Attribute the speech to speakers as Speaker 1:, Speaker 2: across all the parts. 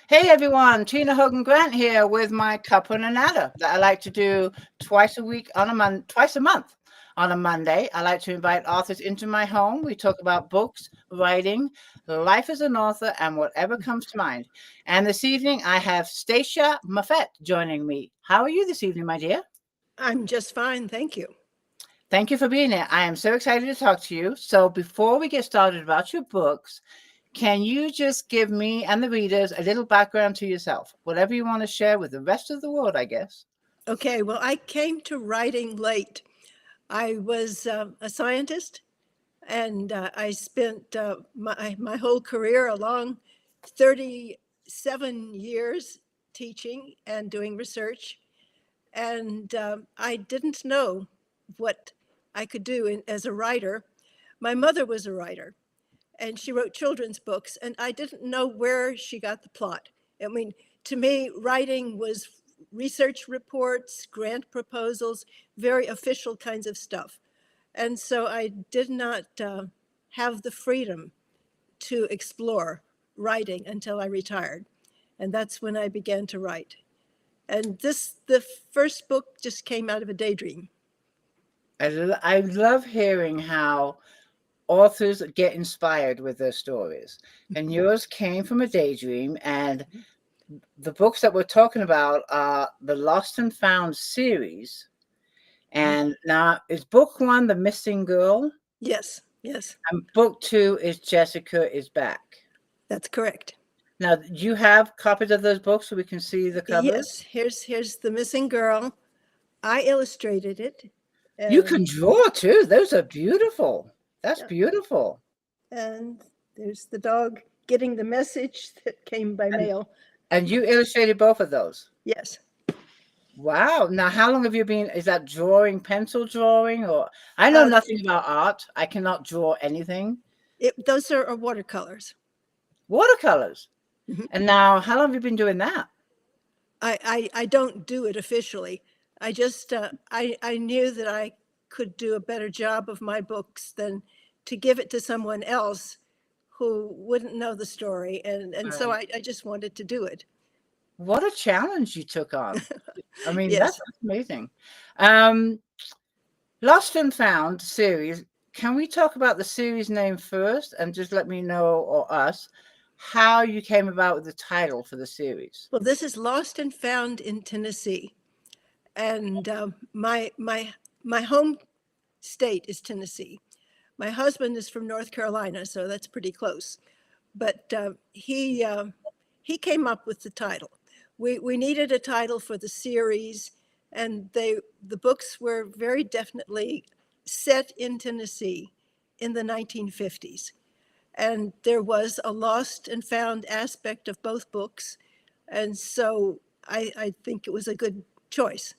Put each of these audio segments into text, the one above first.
Speaker 1: Hey everyone, Tina Hogan Grant here with my Cuppa A Natter that I like to do twice a week on twice a month on a Monday. I like to invite authors into my home. We talk about books, writing, life as an author, and whatever comes to mind. And this evening I have Stacia Moffett joining me. How are you this evening, my dear?
Speaker 2: I'm just fine, thank you.
Speaker 1: Thank you for being here. I am so excited to talk to you. So before we get started about your books, can you just give me and the readers a little background to yourself? Whatever you want to share with the rest of the world, I guess.
Speaker 2: Okay, well, I came to writing late. I was a scientist, and I spent my whole career, a long 37 years, teaching and doing research. And I didn't know what I could do as a writer. My mother was a writer, and she wrote children's books, and I didn't know where she got the plot. I mean, to me, writing was research reports, grant proposals, very official kinds of stuff. And so I did not have the freedom to explore writing until I retired. And that's when I began to write. And the first book just came out of a daydream.
Speaker 1: I love hearing how authors get inspired with their stories. And yours came from a daydream. And the books that we're talking about are the Lost and Found series. And now is book one, The Missing Girl?
Speaker 2: Yes, yes,
Speaker 1: And book two is Jessica is Back.
Speaker 2: that's correct.
Speaker 1: Now, do you have copies of those books so we can see the covers?
Speaker 2: Yes, here's The Missing Girl. I illustrated it.
Speaker 1: You can
Speaker 2: And
Speaker 1: draw too. Those are beautiful. That's
Speaker 2: yeah,
Speaker 1: beautiful.
Speaker 2: and there's the dog getting the message that came by
Speaker 1: And
Speaker 2: mail.
Speaker 1: and you illustrated both of those.
Speaker 2: Yes.
Speaker 1: Wow. Now, how long have you been? Is that drawing, pencil drawing, or I know
Speaker 2: Uh,
Speaker 1: nothing about art. I cannot draw anything.
Speaker 2: those are watercolors.
Speaker 1: Watercolors.
Speaker 2: Mhm.
Speaker 1: And now, how long have you been doing that?
Speaker 2: I don't do it officially. I just I knew that I could do a better job of my books than to give it to someone else who wouldn't know the story, and so
Speaker 1: Right.
Speaker 2: I just wanted to do it.
Speaker 1: What a challenge you took on. I mean,
Speaker 2: Yes.
Speaker 1: that's amazing. Um, Lost and Found series. Can we talk about the series name first and just let me know or us how you came about with the title for the series?
Speaker 2: Well, this is Lost and Found in Tennessee, and my home state is Tennessee. My husband is from North Carolina, so that's pretty close. But he came up with the title. We needed a title for the series, and the books were very definitely set in Tennessee in the 1950s. And there was a lost and found aspect of both books, and so I think it was a good choice.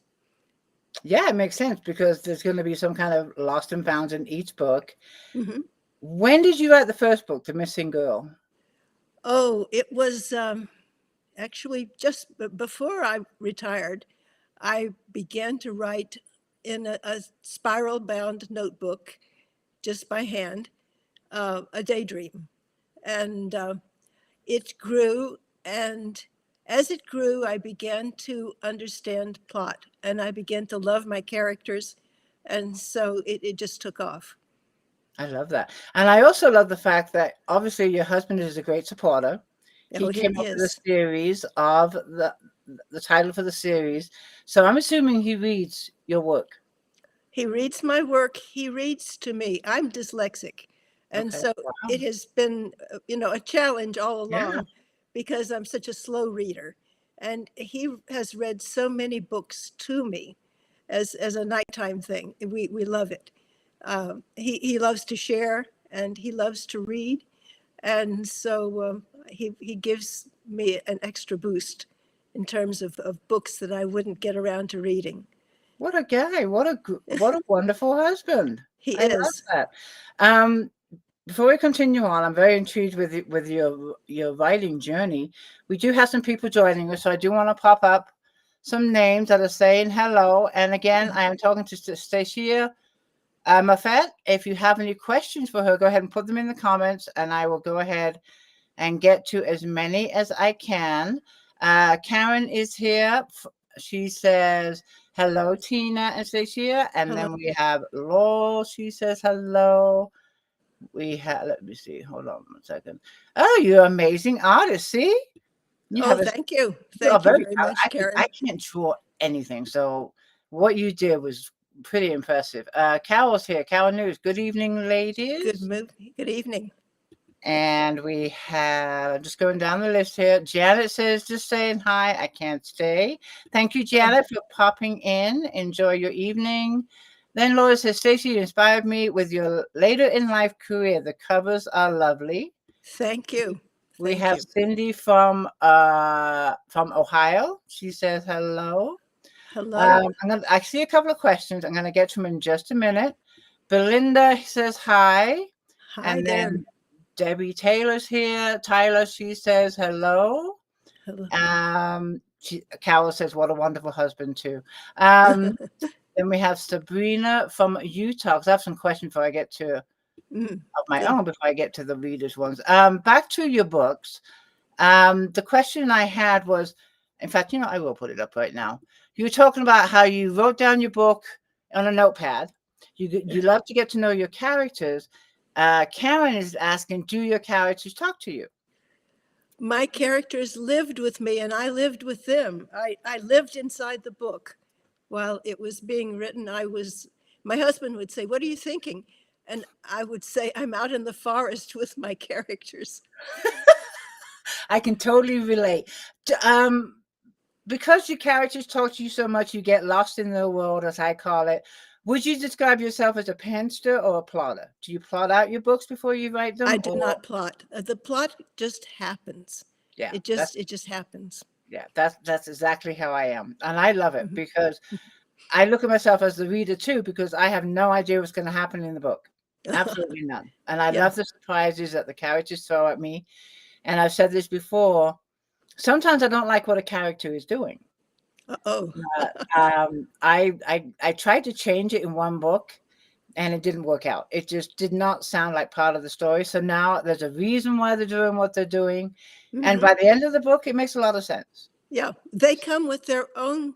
Speaker 1: Yeah, it makes sense because there's going to be some kind of lost and found in each book.
Speaker 2: Mhm.
Speaker 1: When did you write the first book, The Missing Girl?
Speaker 2: Oh, it was actually just before I retired. I began to write in a spiral bound notebook just by hand, a daydream. And it grew. And as it grew, I began to understand plot and I began to love my characters. And so it just took off.
Speaker 1: I love that. And I also love the fact that obviously your husband is a great supporter.
Speaker 2: Oh,
Speaker 1: He
Speaker 2: he
Speaker 1: came up with a
Speaker 2: is.
Speaker 1: series of the title for the series. So I'm assuming he reads your work.
Speaker 2: He reads my work. He reads to me. I'm dyslexic. And
Speaker 1: Okay.
Speaker 2: so
Speaker 1: Wow.
Speaker 2: it has been, a challenge all
Speaker 1: Yeah.
Speaker 2: along because I'm such a slow reader. And he has read so many books to me as a nighttime thing. We love it. He loves to share and he loves to read. And so he gives me an extra boost in terms of books that I wouldn't get around to reading.
Speaker 1: What a guy. What a wonderful husband.
Speaker 2: He
Speaker 1: I love
Speaker 2: is.
Speaker 1: that. Um, Before we continue on, I'm very intrigued with with your writing journey. We do have some people joining us, so I do want to pop up some names that are saying hello. And again, I am talking to Stacia Moffett. If you have any questions for her, go ahead and put them in the comments, and I will go ahead and get to as many as I can. Karen is here. She says, hello, Tina and Stacia. And
Speaker 2: Hello.
Speaker 1: then we have Laurel. She says, hello. We have, let me see. Hold on 1 second. Oh, you're an amazing artist. See? You
Speaker 2: Oh,
Speaker 1: have a,
Speaker 2: thank you.
Speaker 1: you are
Speaker 2: Thank you
Speaker 1: very,
Speaker 2: very much, Karen.
Speaker 1: I can't draw anything. So what you did was pretty impressive. Carol's here. Carol News. Good evening, ladies.
Speaker 2: Good evening.
Speaker 1: And we have, I'm just going down the list here. Janet says, just saying hi. I can't stay. Thank you, Janet, for popping in. Enjoy your evening. Then Laura says, Stacia, you inspired me with your later in life career. The covers are lovely.
Speaker 2: Thank you.
Speaker 1: We
Speaker 2: Thank
Speaker 1: have
Speaker 2: you.
Speaker 1: Cindy from Ohio. She says hello.
Speaker 2: Hello.
Speaker 1: I see a couple of questions. I'm going to get to them in just a minute. Belinda says hi.
Speaker 2: Hi
Speaker 1: And
Speaker 2: there.
Speaker 1: then Debbie Taylor's here. Tyler, she says hello.
Speaker 2: Hello.
Speaker 1: Carol says, what a wonderful husband, too. Then we have Sabrina from Utah. Because I have some questions before I get to of my own, before I get to the readers' ones. Back to your books. The question I had was, in fact, I will put it up right now. You were talking about how you wrote down your book on a notepad. You love to get to know your characters. Karen is asking, do your characters talk to you?
Speaker 2: My characters lived with me and I lived with them. I lived inside the book while it was being written. My husband would say, what are you thinking? And I would say, I'm out in the forest with my characters.
Speaker 1: I can totally relate. Because your characters talk to you so much, you get lost in the world, as I call it. Would you describe yourself as a penster or a plotter? Do you plot out your books before you write them?
Speaker 2: I do not plot. The plot just happens.
Speaker 1: Yeah,
Speaker 2: it just happens.
Speaker 1: Yeah, that's exactly how I am, and I love it because I look at myself as the reader too, because I have no idea what's going to happen in the book, absolutely none. And I love the surprises that the characters throw at me. And I've said this before. Sometimes I don't like what a character is doing. I tried to change it in one book and it didn't work out. It just did not sound like part of the story. So now there's a reason why they're doing what they're doing. And by the end of the book, it makes a lot of sense.
Speaker 2: Yeah, they come with their own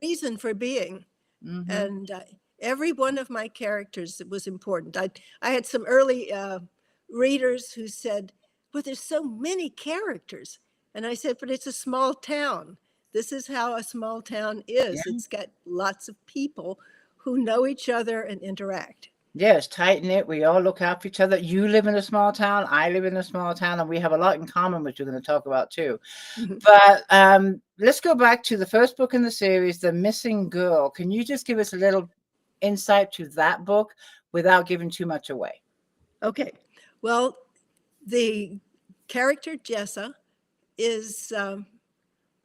Speaker 2: reason for being. And every one of my characters was important. I had some early readers who said, well, there's so many characters. And I said, but it's a small town. This is how a small town is. It's got lots of people who know each other and interact.
Speaker 1: Yeah, it's tight-knit. We all look out for each other. You live in a small town. I live in a small town, and we have a lot in common, which we're going to talk about too. But let's go back to the first book in the series, The Missing Girl. Can you just give us a little insight to that book without giving too much away?
Speaker 2: Okay. Well, the character Jessa is a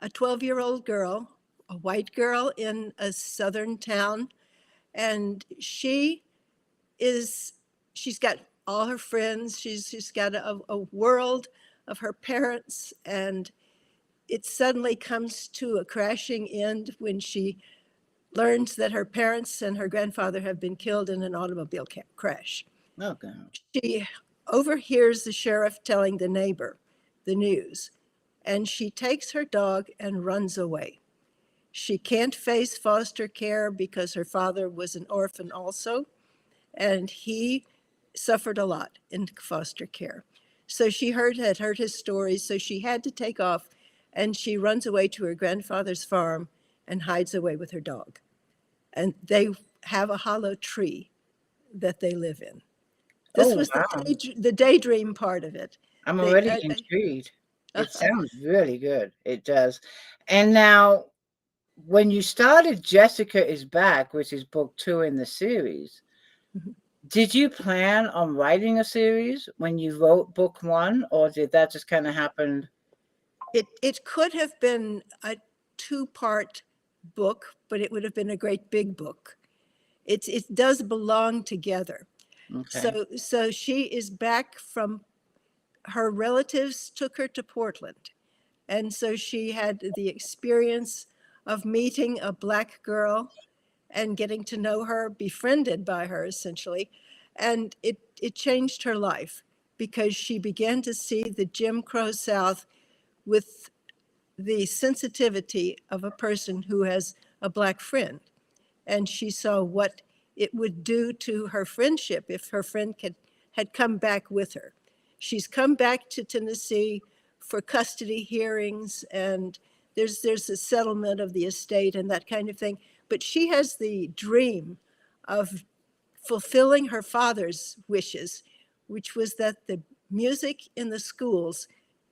Speaker 2: 12-year-old girl, a white girl in a southern town, and she's got all her friends. She's got a world of her parents, and it suddenly comes to a crashing end when she learns that her parents and her grandfather have been killed in an automobile crash.
Speaker 1: Oh, God.
Speaker 2: She overhears the sheriff telling the neighbor the news, and she takes her dog and runs away. She can't face foster care because her father was an orphan also, and he suffered a lot in foster care. So she had heard his stories, so she had to take off, and she runs away to her grandfather's farm and hides away with her dog. And they have a hollow tree that they live in. This was the daydream part of it.
Speaker 1: I'm already intrigued. It sounds really good. It does. And now, when you started Jessica is Back, which is book 2 in the series, did you plan on writing a series when you wrote book 1, or did that just kind of happen?
Speaker 2: It could have been a 2-part book, but it would have been a great big book. It does belong together.
Speaker 1: Okay.
Speaker 2: So she is back from, her relatives took her to Portland. And so she had the experience of meeting a Black girl and getting to know her, befriended by her essentially. And it changed her life. because she began to see the Jim Crow South with the sensitivity of a person who has a Black friend. And she saw what it would do to her friendship if her friend had come back with her. She's come back to Tennessee for custody hearings, and there's a settlement of the estate and that kind of thing. But she has the dream of fulfilling her father's wishes, which was that the music in the schools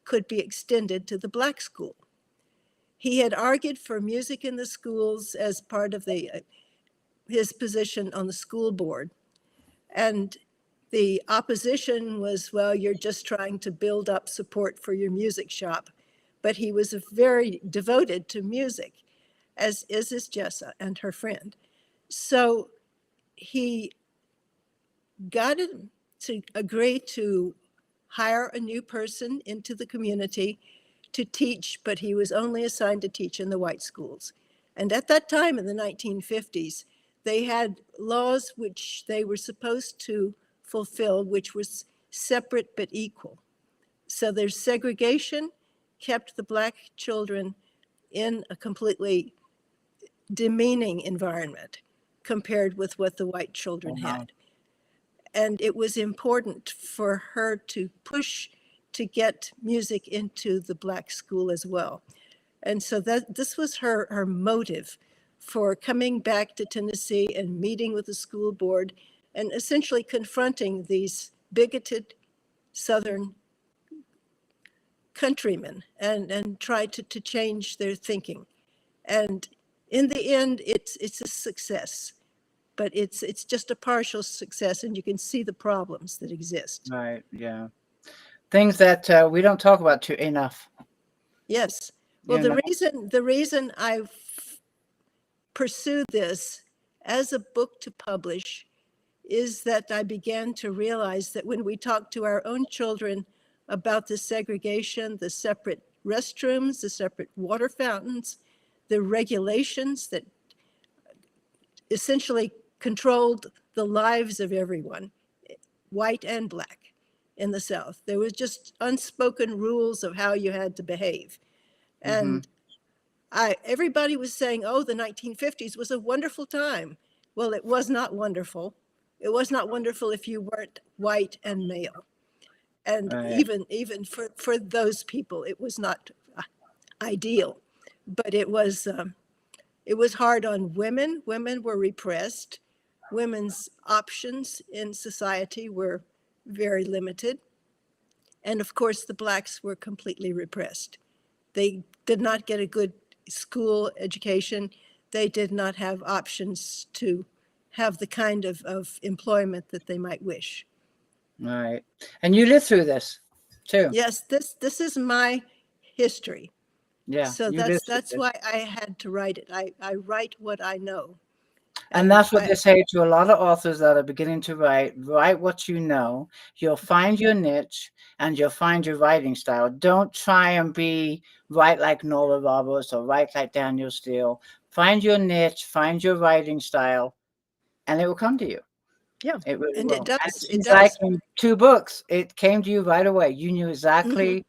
Speaker 2: could be extended to the Black school. He had argued for music in the schools as part of his position on the school board. And the opposition was, well, you're just trying to build up support for your music shop. But he was very devoted to music, as is Jessa and her friend. So he got him to agree to hire a new person into the community to teach, but he was only assigned to teach in the white schools. And at that time in the 1950s, they had laws which they were supposed to fulfill, which was separate but equal. So their segregation kept the Black children in a completely demeaning environment compared with what the white children had. And it was important for her to push to get music into the Black school as well. And so this was her motive for coming back to Tennessee and meeting with the school board and essentially confronting these bigoted Southern countrymen and try to change their thinking. And in the end, it's a success, but it's just a partial success, and you can see the problems that exist.
Speaker 1: Right, yeah. Things that we don't talk about too enough.
Speaker 2: Yes. Well, the reason I've pursued this as a book to publish is that I began to realize that when we talk to our own children about the segregation, the separate restrooms, the separate water fountains, the regulations that essentially controlled the lives of everyone, white and Black, in the South. There was just unspoken rules of how you had to behave. And everybody was saying, oh, the 1950s was a wonderful time. Well, it was not wonderful. It was not wonderful if you weren't white and male. And even for those people, it was not ideal. But it was hard on women. Women were repressed. Women's options in society were very limited. And of course, the Blacks were completely repressed. They did not get a good school education. They did not have options to have the kind of employment that they might wish.
Speaker 1: Right. And you lived through this too.
Speaker 2: Yes, this is my history.
Speaker 1: Yeah.
Speaker 2: So that's why I had to write it. I write what I know.
Speaker 1: And that's what they say to a lot of authors that are beginning to write what you know. You'll find your niche and you'll find your writing style. Don't try and write like Nora Roberts or write like Daniel Steele. Find your niche, find your writing style, and it will come to you.
Speaker 2: Yeah,
Speaker 1: it really
Speaker 2: and
Speaker 1: will.
Speaker 2: it does.
Speaker 1: It's like in 2 books, it came to you right away. You knew exactly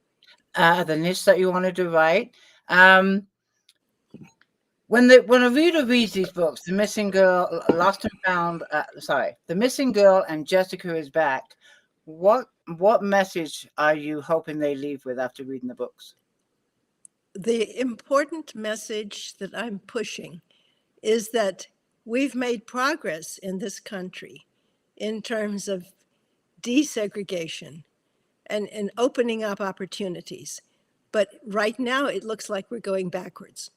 Speaker 1: the niche that you wanted to write. When a reader reads these books, The Missing Girl, Lost and Found, The Missing Girl and Jessica is Back, what message are you hoping they leave with after reading the books?
Speaker 2: The important message that I'm pushing is that we've made progress in this country in terms of desegregation and opening up opportunities. But right now, it looks like we're going backwards.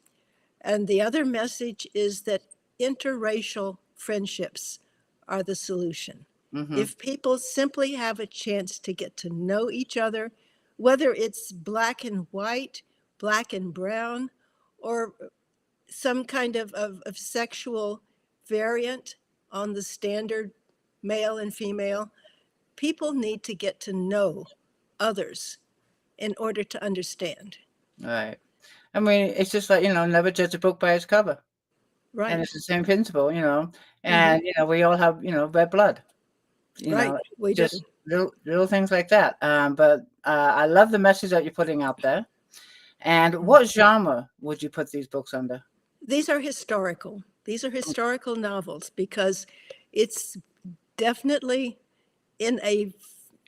Speaker 2: And the other message is that interracial friendships are the solution. If people simply have a chance to get to know each other, whether it's Black and white, Black and brown, or some kind of sexual variant on the standard male and female, people need to get to know others in order to understand.
Speaker 1: Right. I mean, it's just like, never judge a book by its cover.
Speaker 2: Right.
Speaker 1: And it's the same principle, and, we all have, red blood. You
Speaker 2: Right,
Speaker 1: know,
Speaker 2: we do.
Speaker 1: just little things like that. But I love the message that you're putting out there. And what genre would you put these books under?
Speaker 2: These are historical. These are historical novels because it's definitely in a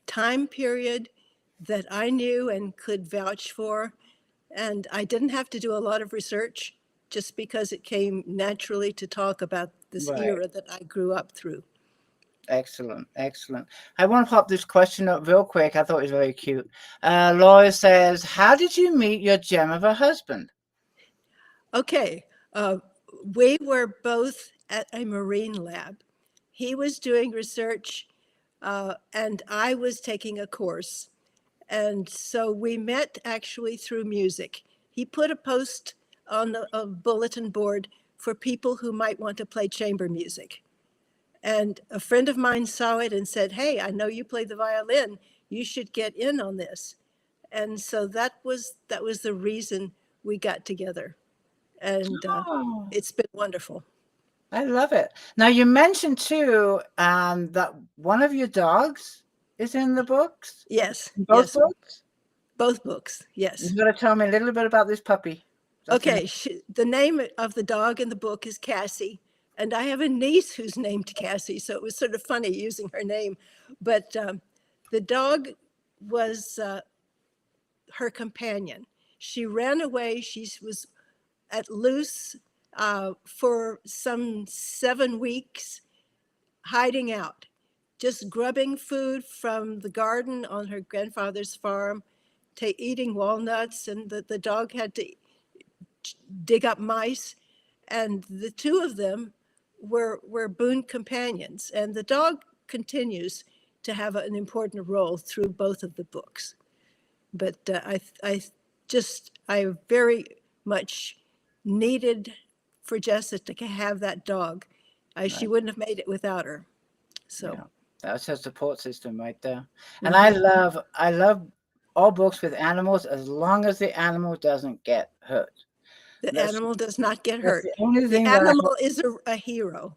Speaker 2: time period that I knew and could vouch for. And I didn't have to do a lot of research just because it came naturally to talk about this
Speaker 1: Right.
Speaker 2: era that I grew up through.
Speaker 1: Excellent. Excellent. I want to pop this question up real quick. I thought it was very cute. Laura says, how did you meet your gem of a husband?
Speaker 2: Okay, we were both at a marine lab. He was doing research and I was taking a course. And so we met actually through music. He put a post on a bulletin board for people who might want to play chamber music. And a friend of mine saw it and said, hey, I know you play the violin. You should get in on this. And so that was the reason we got together. And
Speaker 1: Oh,
Speaker 2: it's been wonderful.
Speaker 1: I love it. Now you mentioned too that one of your dogs is in the books,
Speaker 2: Yes,
Speaker 1: in both
Speaker 2: yes,
Speaker 1: books.
Speaker 2: both books, yes.
Speaker 1: You got to tell me a little bit about this puppy. That's
Speaker 2: Okay, the name of the dog in the book is Cassie, and I have a niece who's named Cassie, so it was sort of funny using her name. But the dog was her companion. She ran away. She was at loose for some 7 weeks, hiding out, just grubbing food from the garden on her grandfather's farm, eating walnuts, and the dog had to dig up mice. And the two of them were boon companions. And the dog continues to have an important role through both of the books. But I very much needed for Jessa to have that dog. She wouldn't have made it without her. So
Speaker 1: yeah, that's her support system right there. And
Speaker 2: mhm.
Speaker 1: I love all books with animals as long as the animal doesn't get hurt.
Speaker 2: The
Speaker 1: That's
Speaker 2: animal does not get
Speaker 1: that's
Speaker 2: hurt.
Speaker 1: the only
Speaker 2: The
Speaker 1: thing that I
Speaker 2: animal is a hero.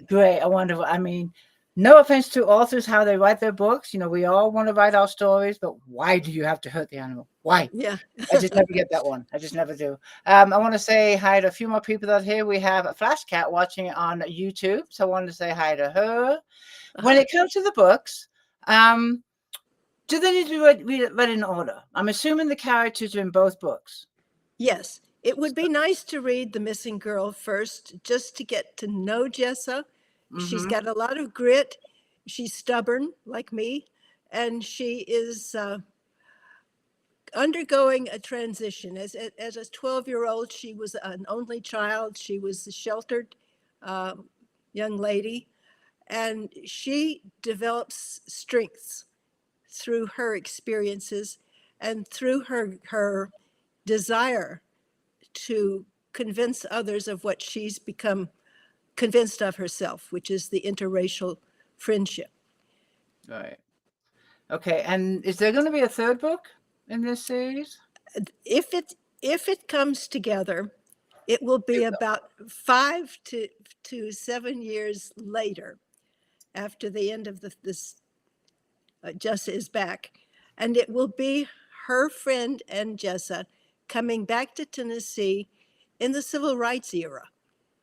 Speaker 1: great. I wonderful. I mean, no offense to authors how they write their books. You know, we all want to write our stories, but why do you have to hurt the animal? Why?
Speaker 2: Yeah.
Speaker 1: I just never get that one. I just never do. I want to say hi to a few more people that are here. We have a Flash Cat watching on YouTube, so I wanted to say hi to her. When it comes to the books, do they need to be read in order? I'm assuming the characters are in both books.
Speaker 2: Yes, it would be nice to read The Missing Girl first, just to get to know Jessa. She's
Speaker 1: Mm-hmm.
Speaker 2: got a lot of grit. She's stubborn, like me, and she is undergoing a transition. As a 12-year-old, she was an only child. She was a sheltered young lady, and she develops strengths through her experiences and through her desire to convince others of what she's become convinced of herself, which is the interracial friendship.
Speaker 1: Right. Okay. And is there going to be a third book in this series?
Speaker 2: If it comes together, it will be about 5 to 7 years later, after the end of this. Jessa is back, and it will be her friend and Jessa coming back to Tennessee in the civil rights era.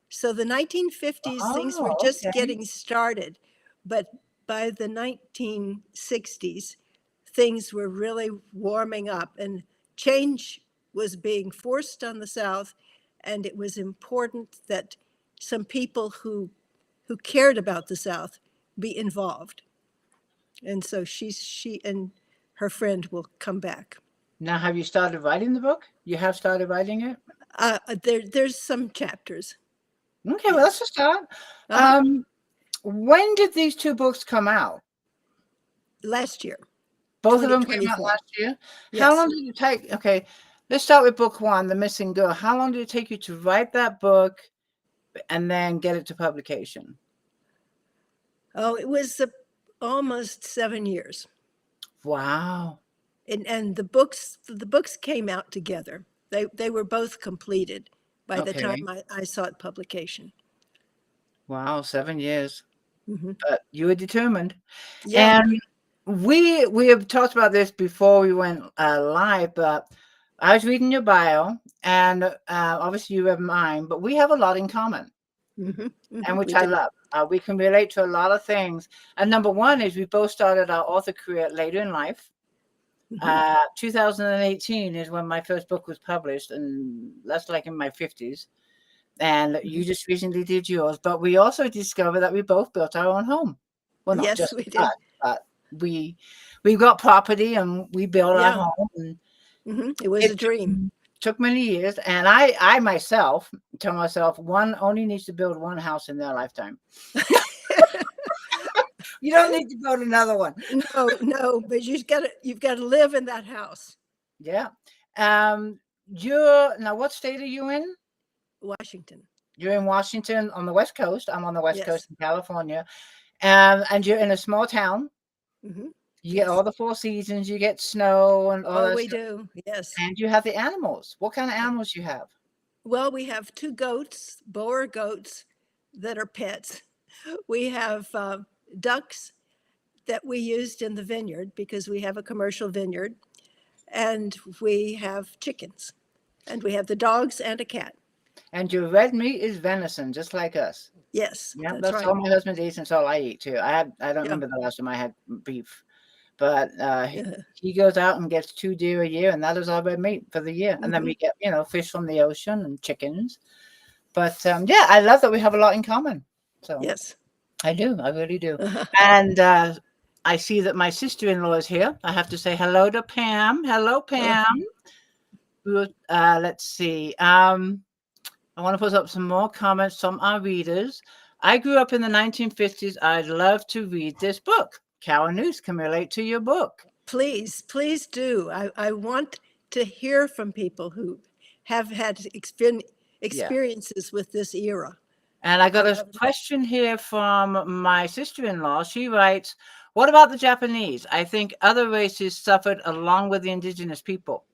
Speaker 2: So the 1950s, things were
Speaker 1: Oh,
Speaker 2: just
Speaker 1: okay.
Speaker 2: getting started, but by the 1960s, things were really warming up and change was being forced on the South. And it was important that some people who cared about the South be involved. And so she and her friend will come back.
Speaker 1: Now, have you started writing the book? You have started writing it?
Speaker 2: There's some chapters.
Speaker 1: Okay, well, that's
Speaker 2: Yes.
Speaker 1: a start.
Speaker 2: Uh-huh.
Speaker 1: When did these two books come out?
Speaker 2: Last year,
Speaker 1: Both of them came out
Speaker 2: 2024.
Speaker 1: last year. How
Speaker 2: Yes.
Speaker 1: long did it take? Okay, let's start with book one, The Missing Girl. How long did it take you to write that book and then get it to publication?
Speaker 2: Oh, it was almost 7 years.
Speaker 1: Wow.
Speaker 2: And the books came out together. They were both completed by the
Speaker 1: Okay.
Speaker 2: time I sought publication.
Speaker 1: Wow, 7 years. but you were determined.
Speaker 2: Yeah.
Speaker 1: And we have talked about this before we went live, but I was reading your bio, and obviously you have mine, but we have a lot in common, and which
Speaker 2: We
Speaker 1: I
Speaker 2: do.
Speaker 1: love. We can relate to a lot of things. And number one is we both started our author career later in life. 2018 is when my first book was published, and that's like in my 50s. And you just recently did yours, but we also discovered that we both built our own home. Well, not
Speaker 2: Yes,
Speaker 1: just
Speaker 2: we
Speaker 1: us,
Speaker 2: did.
Speaker 1: but we got property and we built our
Speaker 2: Yeah.
Speaker 1: home. And
Speaker 2: It was
Speaker 1: it
Speaker 2: a dream.
Speaker 1: took many years. And I myself tell myself one only needs to build one house in their lifetime. You don't need to build another one.
Speaker 2: No, but you've got to live in that house.
Speaker 1: Yeah. You're now, what state are you in?
Speaker 2: Washington.
Speaker 1: You're in Washington on the West Coast. I'm on the West Coast
Speaker 2: Yes.
Speaker 1: in California. And you're in a small town.
Speaker 2: hmm
Speaker 1: You get
Speaker 2: Yes.
Speaker 1: all the 4 seasons, you get snow and all
Speaker 2: Oh,
Speaker 1: that
Speaker 2: we
Speaker 1: stuff,
Speaker 2: do. Yes.
Speaker 1: and you have the animals. What kind of animals you have?
Speaker 2: Well, we have two goats, Boer goats, that are pets. We have ducks that we used in the vineyard because we have a commercial vineyard, and we have chickens, and we have the dogs and a cat.
Speaker 1: And your red meat is venison, just like us.
Speaker 2: Yes,
Speaker 1: Yeah,
Speaker 2: that's
Speaker 1: that's
Speaker 2: right.
Speaker 1: all my husband eats, and it's all I eat too. I don't
Speaker 2: Yeah.
Speaker 1: remember the last time I had beef, but
Speaker 2: Yeah.
Speaker 1: he goes out and gets 2 deer a year, and that is our red meat for the year. And then
Speaker 2: hmm
Speaker 1: we get fish from the ocean and chickens. But yeah, I love that we have a lot in common. So
Speaker 2: Yes.
Speaker 1: I do, I really do. And I see that my sister-in-law is here. I have to say hello to Pam. Hello, Pam. Let's see. I want to put up some more comments from our readers. I grew up in the 1950s. I'd love to read this book. Carol News can relate to your book.
Speaker 2: Please, please do. I want to hear from people who have had
Speaker 1: Yeah.
Speaker 2: experiences with this era.
Speaker 1: And I
Speaker 2: I
Speaker 1: got a
Speaker 2: love it.
Speaker 1: question here from my sister-in-law. She writes, what about the Japanese? I think other races suffered along with the indigenous people.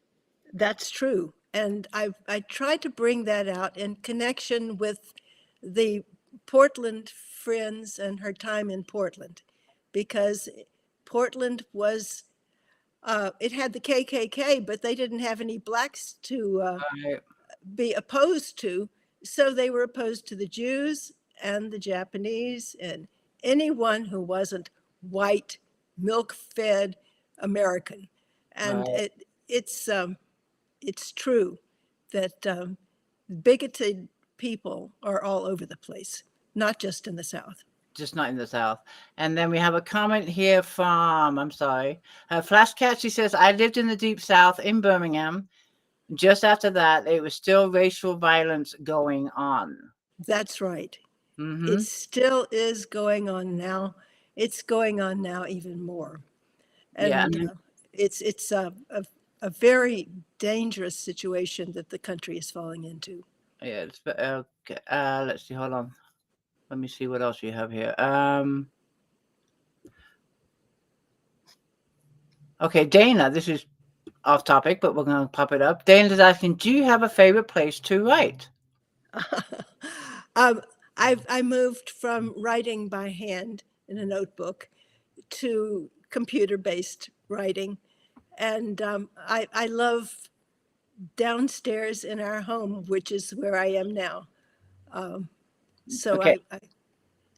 Speaker 2: That's true. And I try to bring that out in connection with the Portland friends and her time in Portland, because Portland was, it had the KKK, but they didn't have any blacks to
Speaker 1: Right.
Speaker 2: be opposed to. So they were opposed to the Jews and the Japanese and anyone who wasn't white, milk fed American. And
Speaker 1: Right.
Speaker 2: it's true that bigoted people are all over the place, not just in the South.
Speaker 1: Just not in the South. And then we have a comment here from, I'm sorry, Flashcat. She says, I lived in the deep South in Birmingham. Just after that, it was still racial violence going on.
Speaker 2: That's right. It
Speaker 1: Mm-hmm.
Speaker 2: still is going on now. It's going on now even more.
Speaker 1: Yeah.
Speaker 2: And it's a very dangerous situation that the country is falling into.
Speaker 1: Yeah. Okay. Let's see. Hold on. Let me see what else you have here. Okay, Dana, this is off topic, but we're going to pop it up. Dana's asking, do you have a favorite place to write?
Speaker 2: um, I moved from writing by hand in a notebook to computer-based writing, and I love downstairs in our home, which is where I am now. So
Speaker 1: Okay.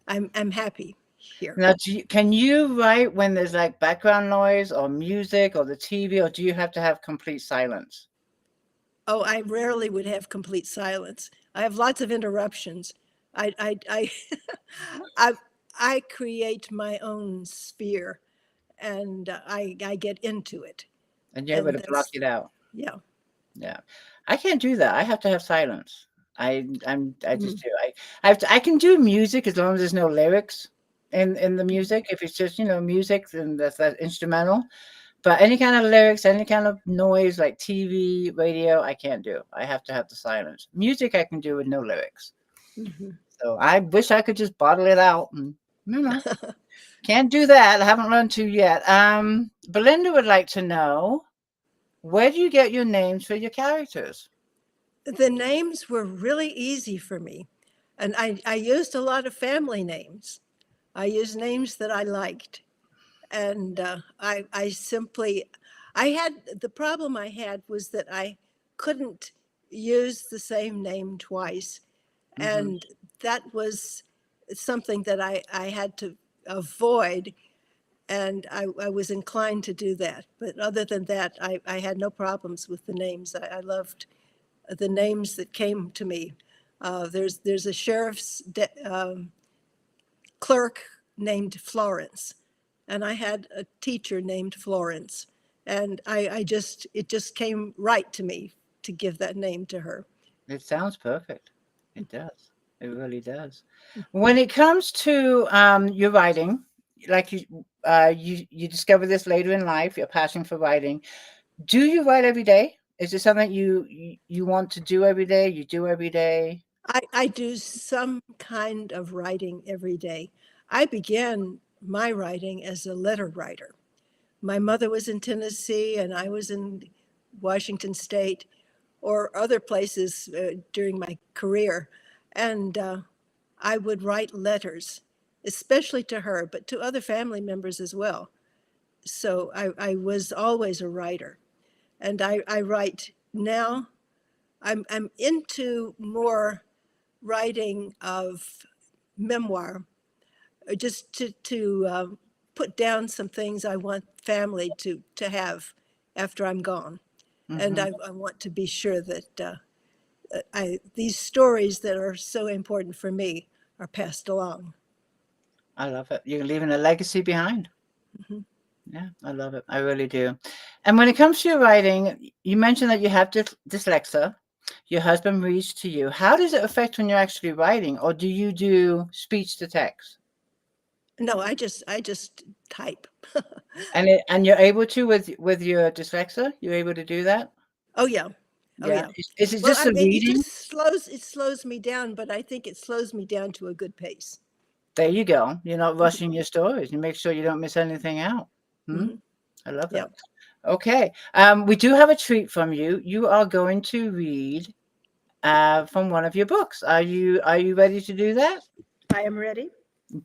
Speaker 2: I'm happy here.
Speaker 1: Now, can you write when there's like background noise or music or the TV, or do you have to have complete silence?
Speaker 2: Oh, I rarely would have complete silence. I have lots of interruptions. I I, I create my own sphere, and I get into it,
Speaker 1: And you're able
Speaker 2: and
Speaker 1: to block
Speaker 2: that's
Speaker 1: it out.
Speaker 2: yeah.
Speaker 1: Yeah, I can't do that. I have to have silence. I just
Speaker 2: Mhm.
Speaker 1: do. I can do music as long as there's no lyrics in the music. If it's just music, then that's that instrumental. But any kind of lyrics, any kind of noise like TV, radio, I can't do. I have to have the silence. Music I can do with no lyrics.
Speaker 2: Mhm.
Speaker 1: So I wish I could just bottle it out and can't do that. I haven't learned to yet. Belinda would like to know, where do you get your names for your characters?
Speaker 2: The names were really easy for me, and I used a lot of family names. I used names that I liked. And the problem I had was that I couldn't use the same name twice.
Speaker 1: Mm-hmm.
Speaker 2: And that was something that I had to avoid. And I was inclined to do that. But other than that, I had no problems with the names. I loved the names that came to me. There's a sheriff's clerk named Florence, and I had a teacher named Florence, and it just came right to me to give that name to her.
Speaker 1: It sounds perfect. It does. It really does. When it comes to your writing, like you discover this later in life, your passion for writing. Do you write every day? Is it something you want to do every day? You do every day?
Speaker 2: I do some kind of writing every day. I began my writing as a letter writer. My mother was in Tennessee and I was in Washington State or other places during my career. And I would write letters, especially to her, but to other family members as well. So I was always a writer. And I write now. I'm into more writing of memoir, just to put down some things I want family to have after I'm gone. And
Speaker 1: Mm-hmm.
Speaker 2: I want to be sure that these stories that are so important for me are passed along.
Speaker 1: I love it. You're leaving a legacy behind.
Speaker 2: Mhm.
Speaker 1: Yeah, I love it. I really do. And when it comes to your writing, you mentioned that you have dyslexia. Your husband reads to you. How does it affect when you're actually writing, or do you do speech to text?
Speaker 2: No, I just type.
Speaker 1: And you're able to with your dyslexia, you're able to do that?
Speaker 2: Oh yeah, oh
Speaker 1: Yeah.
Speaker 2: yeah.
Speaker 1: Is it
Speaker 2: Well,
Speaker 1: just
Speaker 2: I
Speaker 1: the
Speaker 2: mean,
Speaker 1: reading?
Speaker 2: it slows me down, but I think it slows me down to a good pace.
Speaker 1: There you go. You're not rushing your stories. You make sure you don't miss anything out. Hmm?
Speaker 2: Hmm.
Speaker 1: I love
Speaker 2: Yeah.
Speaker 1: that. Okay. We do have a treat from you. You are going to read from one of your books. Are you ready to do that?
Speaker 2: I am ready.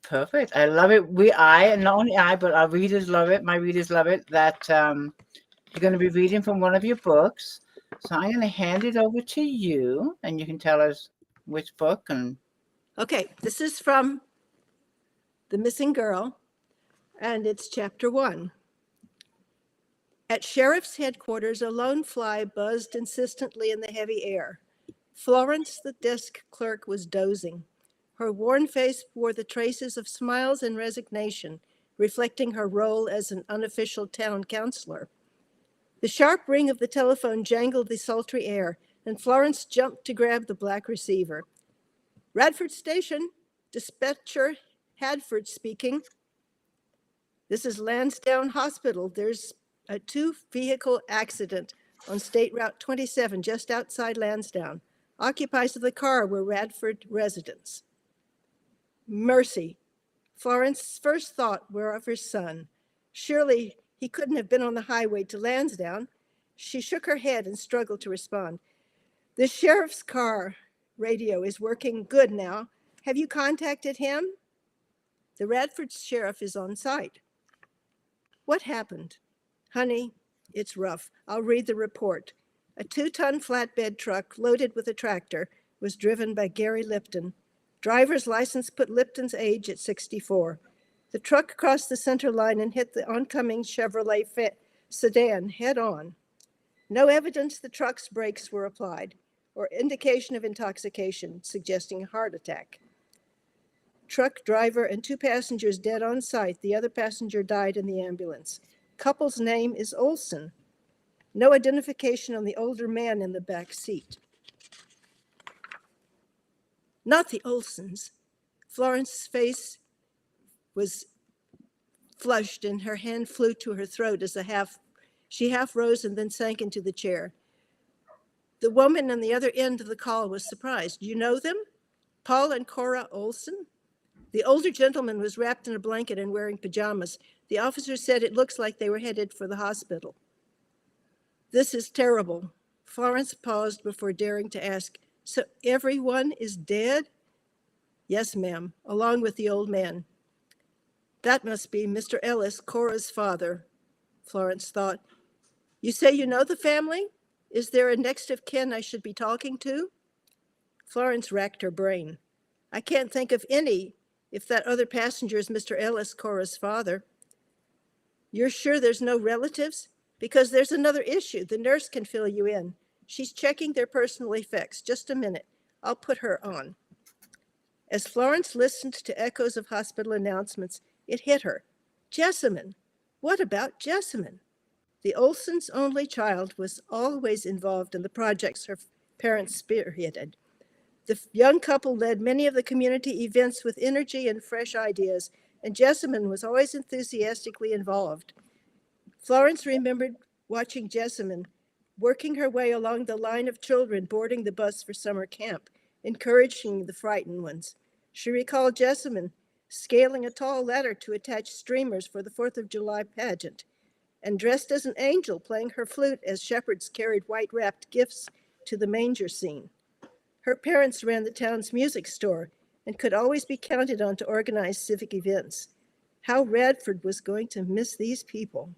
Speaker 1: Perfect. I love it. And not only I, but our readers love it. My readers love it that you're going to be reading from one of your books. So I'm going to hand it over to you, and you can tell us which book. And
Speaker 2: Okay, this is from The Missing Girl, and it's chapter 1. At sheriff's headquarters, a lone fly buzzed insistently in the heavy air. Florence, the desk clerk, was dozing. Her worn face bore the traces of smiles and resignation, reflecting her role as an unofficial town councilor. The sharp ring of the telephone jangled the sultry air, and Florence jumped to grab the black receiver. Radford Station, dispatcher Hadford speaking. This is Lansdowne Hospital. There's a two-vehicle accident on State Route 27 just outside Lansdowne. Occupants of the car were Radford residents. Mercy. Florence's first thought were of her son. Surely he couldn't have been on the highway to Lansdowne. She shook her head and struggled to respond. The sheriff's car radio is working good now. Have you contacted him? The Radford sheriff is on site. What happened? Honey, it's rough. I'll read the report. A 2-ton flatbed truck loaded with a tractor was driven by Gary Lipton. Driver's license put Lipton's age at 64. The truck crossed the center line and hit the oncoming Chevrolet sedan head on. No evidence the truck's brakes were applied or indication of intoxication, suggesting a heart attack. Truck driver and 2 passengers dead on site. The other passenger died in the ambulance. Couple's name is Olson. No identification on the older man in the back seat. Not the Olsons. Florence's face was flushed and her hand flew to her throat as she half rose and then sank into the chair. The woman on the other end of the call was surprised. You know them? Paul and Cora Olson? The older gentleman was wrapped in a blanket and wearing pajamas. The officer said it looks like they were headed for the hospital. This is terrible. Florence paused before daring to ask, so everyone is dead? Yes, ma'am, along with the old man. That must be Mr. Ellis, Cora's father, Florence thought. You say you know the family? Is there a next of kin I should be talking to? Florence racked her brain. I can't think of any if that other passenger is Mr. Ellis, Cora's father. You're sure there's no relatives? Because there's another issue. The nurse can fill you in. She's checking their personal effects. Just a minute. I'll put her on. As Florence listened to echoes of hospital announcements, it hit her. Jessamine. What about Jessamine? The Olsons' only child was always involved in the projects her parents spearheaded. The young couple led many of the community events with energy and fresh ideas, and Jessamine was always enthusiastically involved. Florence remembered watching Jessamine working her way along the line of children boarding the bus for summer camp, encouraging the frightened ones. She recalled Jessamine scaling a tall ladder to attach streamers for the 4th of July pageant, and dressed as an angel playing her flute as shepherds carried white-wrapped gifts to the manger scene. Her parents ran the town's music store and could always be counted on to organize civic events. How Radford was going to miss these people.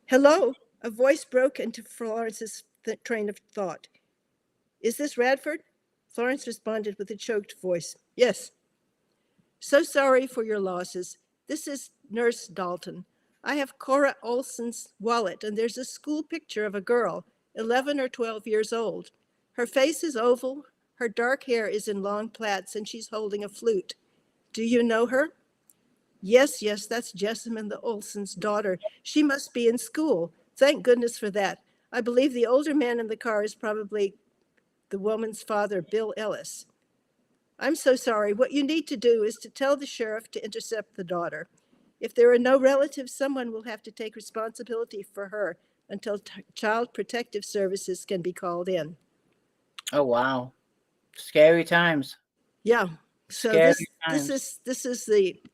Speaker 2: Hello, a voice broke into Florence's train of thought. Is this Radford? Florence responded with a choked voice. Yes. So sorry for your losses. This is Nurse Dalton. I have Cora Olson's wallet, and there's a school picture of a girl, 11 or 12 years old. Her face is oval, her dark hair is in long plaits, and she's holding a flute. Do you know her? Yes, that's Jessamine the Olson's daughter. She must be in school. Thank goodness for that. I believe the older man in the car is probably the woman's father, Bill Ellis. I'm so sorry. What you need to do is to tell the sheriff to intercept the daughter. If there are no relatives, someone will have to take responsibility for her until Child Protective Services can be called in.
Speaker 1: Oh, wow. Scary times.
Speaker 2: Yeah. So this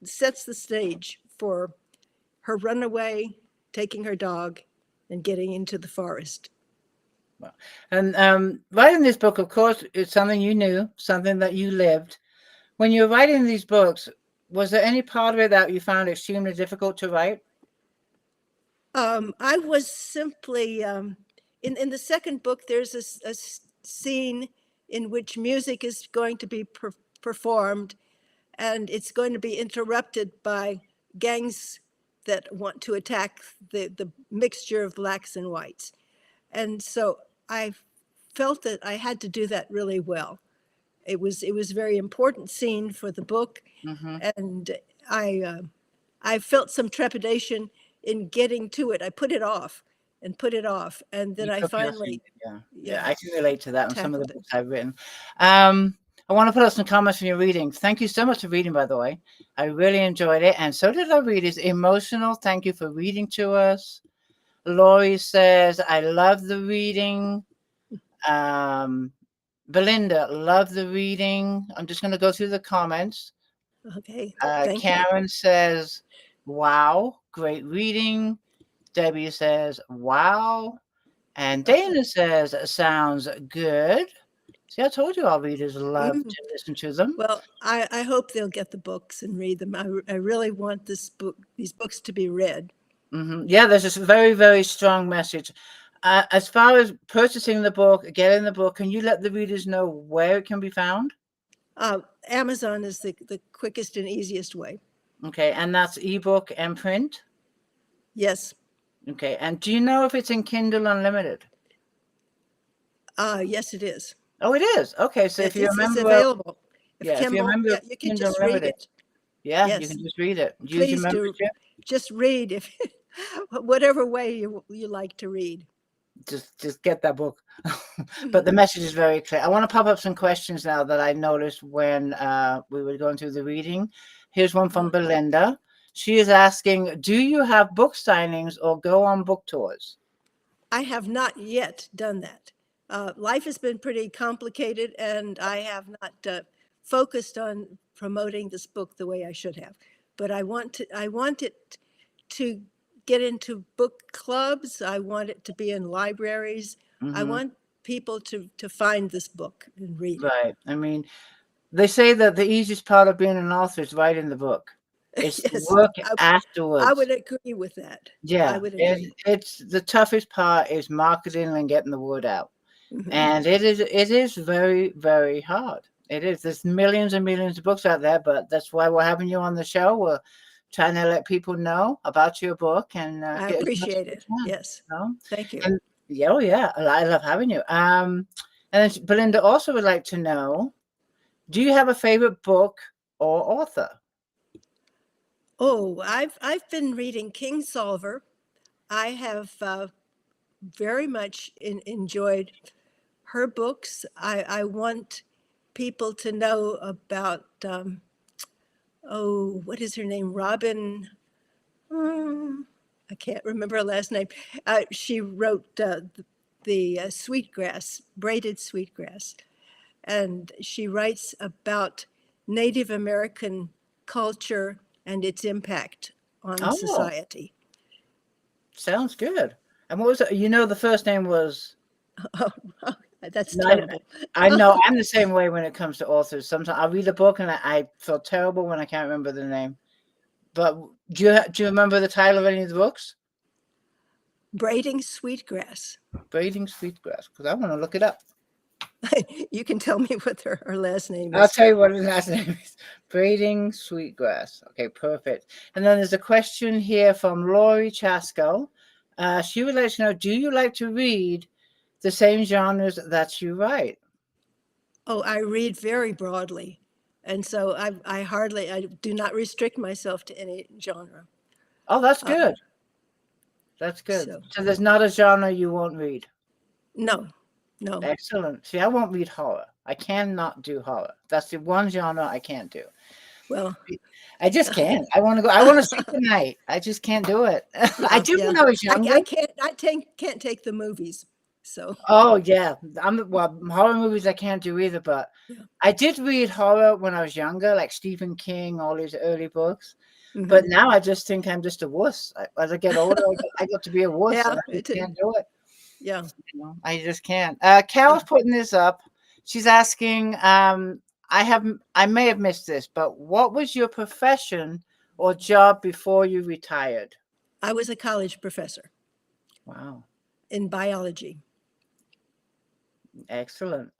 Speaker 2: sets the stage for her runaway, taking her dog, and getting into the forest.
Speaker 1: Wow. And writing this book, of course, is something you knew, something that you lived. When you were writing these books, was there any part of it that you found extremely difficult to write?
Speaker 2: I was simply, in the second book, there's a scene in which music is going to be performed, and it's going to be interrupted by gangs that want to attack the mixture of blacks and whites. And so I felt that I had to do that really well. It was a very important scene for the book, and I felt some trepidation in getting to it. I put it off, and then I finally,
Speaker 1: I can relate to that on some of the books I've written. I want to put up some comments from your reading. Thank you so much for reading, by the way. I really enjoyed it, and so did our readers. Emotional. Thank you for reading to us. Lori says, I love the reading. Belinda, love the reading. I'm just going to go through the comments.
Speaker 2: Okay.
Speaker 1: Karen says, wow, great reading. Debbie says, wow. And Dana says, sounds good. See, I told you our readers love to listen to them.
Speaker 2: Well, I hope they'll get the books and read them. I really want these books to be read.
Speaker 1: Yeah, there's this very, very strong message. As far as purchasing the book, getting the book, can you let the readers know where it can be found?
Speaker 2: Amazon is the quickest and easiest way.
Speaker 1: Okay, and that's ebook and print?
Speaker 2: Yes.
Speaker 1: Okay, and do you know if it's in Kindle Unlimited?
Speaker 2: Yes, it is.
Speaker 1: Oh, it is? Okay, so if you remember...
Speaker 2: It's available.
Speaker 1: If you remember,
Speaker 2: you can just read it.
Speaker 1: Yeah, yes. You can just read it.
Speaker 2: Please do. Just read if whatever way you like to read.
Speaker 1: Just get that book. But the message is very clear. I want to pop up some questions now that I noticed when we were going through the reading. Here's one from Belinda. She is asking, do you have book signings or go on book tours?
Speaker 2: I have not yet done that. Life has been pretty complicated, and I have not focused on promoting this book the way I should have. But I want it to get into book clubs. I want it to be in libraries. I want people to find this book and read it.
Speaker 1: Right. I mean, they say that the easiest part of being an author is writing the book. It's the
Speaker 2: Yes,
Speaker 1: work
Speaker 2: I
Speaker 1: afterwards.
Speaker 2: would agree with that. I
Speaker 1: Yeah,
Speaker 2: would agree.
Speaker 1: it's the toughest part is marketing and getting the word out.
Speaker 2: Mhm.
Speaker 1: And it is very, very hard. It is. There's millions and millions of books out there, but that's why we're having you on the show. We're trying to let people know about your book and
Speaker 2: I
Speaker 1: get as much as
Speaker 2: appreciate
Speaker 1: we
Speaker 2: it.
Speaker 1: can.
Speaker 2: Yes.
Speaker 1: You know?
Speaker 2: Thank you.
Speaker 1: And yeah, oh yeah, I love having you. And then Belinda also would like to know, do you have a favorite book or author?
Speaker 2: Oh, I've been reading King Solver. I have very much enjoyed her books. I want people to know about oh, what is her name? Robin. um, I can't remember her last name. She wrote the sweetgrass, braided sweetgrass, and she writes about Native American culture and its impact on
Speaker 1: Oh,
Speaker 2: society.
Speaker 1: sounds good. And what was it? You know, the first name was.
Speaker 2: Oh, that's
Speaker 1: No,
Speaker 2: terrible.
Speaker 1: I know I'm the same way when it comes to authors. Sometimes I read a book and I feel terrible when I can't remember the name. But do you remember the title of any of the books?
Speaker 2: Braiding sweetgrass.
Speaker 1: Braiding Sweetgrass, because I want to look it up.
Speaker 2: You can tell me what her last name
Speaker 1: I'll
Speaker 2: is.
Speaker 1: tell you what his last name is. Braiding Sweetgrass. Okay, perfect. And then there's a question here from Lori Chasko. She would like to know, do you like to read the same genres that you write?
Speaker 2: Oh, I read very broadly. And so I do not restrict myself to any genre.
Speaker 1: Oh, that's
Speaker 2: Um,
Speaker 1: good. That's good.
Speaker 2: so,
Speaker 1: So there's not a genre you won't read.
Speaker 2: no, no.
Speaker 1: Excellent. See, I won't read horror. I cannot do horror. That's the one genre I can't do.
Speaker 2: Well,
Speaker 1: I just can't. I want to go. I want to sleep at night. I just can't do it. I
Speaker 2: yeah,
Speaker 1: did
Speaker 2: yeah.
Speaker 1: when I was younger.
Speaker 2: Can't take the movies. So,
Speaker 1: Oh yeah, horror movies I can't do either. But
Speaker 2: yeah.
Speaker 1: I did read horror when I was younger, like Stephen King, all these early books. But
Speaker 2: Mhm.
Speaker 1: now I just think I'm just a wuss. As I get older, I got to be a wuss, and
Speaker 2: Yeah,
Speaker 1: I just can't do it.
Speaker 2: yeah.
Speaker 1: I just can't. Carol's
Speaker 2: Uh,
Speaker 1: putting this up. She's asking, I may have missed this, but what was your profession or job before you retired?
Speaker 2: I was a college professor
Speaker 1: Wow,
Speaker 2: in biology.
Speaker 1: excellent.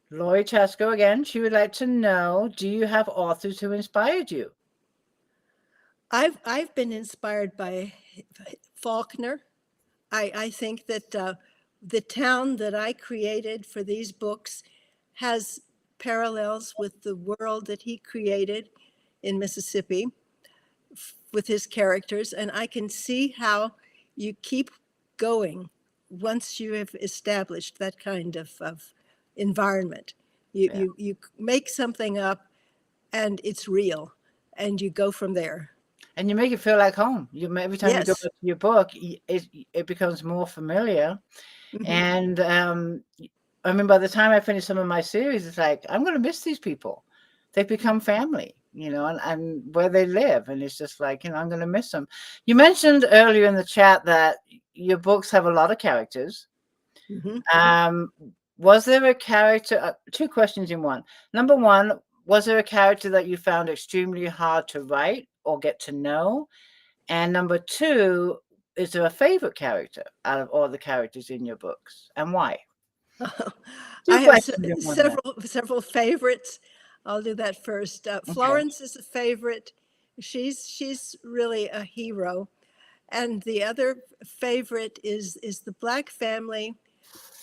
Speaker 1: Lori Chasko again. She would like to know, do you have authors who inspired you?
Speaker 2: I've been inspired by Faulkner. I think that the town that I created for these books has parallels with the world that he created in Mississippi with his characters, and I can see how you keep going once you have established that kind of environment.
Speaker 1: Yeah.
Speaker 2: You make something up and it's real, and you go from there.
Speaker 1: And you make it feel like home. Every time you go
Speaker 2: Yes.
Speaker 1: back to your book, it becomes more familiar.
Speaker 2: Mhm.
Speaker 1: And I mean, by the time I finish some of my series, it's like, I'm going to miss these people. They've become family, and where they live. And it's just like, I'm going to miss them. You mentioned earlier in the chat that your books have a lot of characters.
Speaker 2: Mhm.
Speaker 1: Um, was there a character, two questions in one. Number one, was there a character that you found extremely hard to write or get to know? And number two, is there a favorite character out of all the characters in your books, and why? Two
Speaker 2: I have
Speaker 1: questions in one there.
Speaker 2: several favorites. I'll do that first.
Speaker 1: Okay.
Speaker 2: Florence is a favorite. She's really a hero. And the other favorite is the Black family.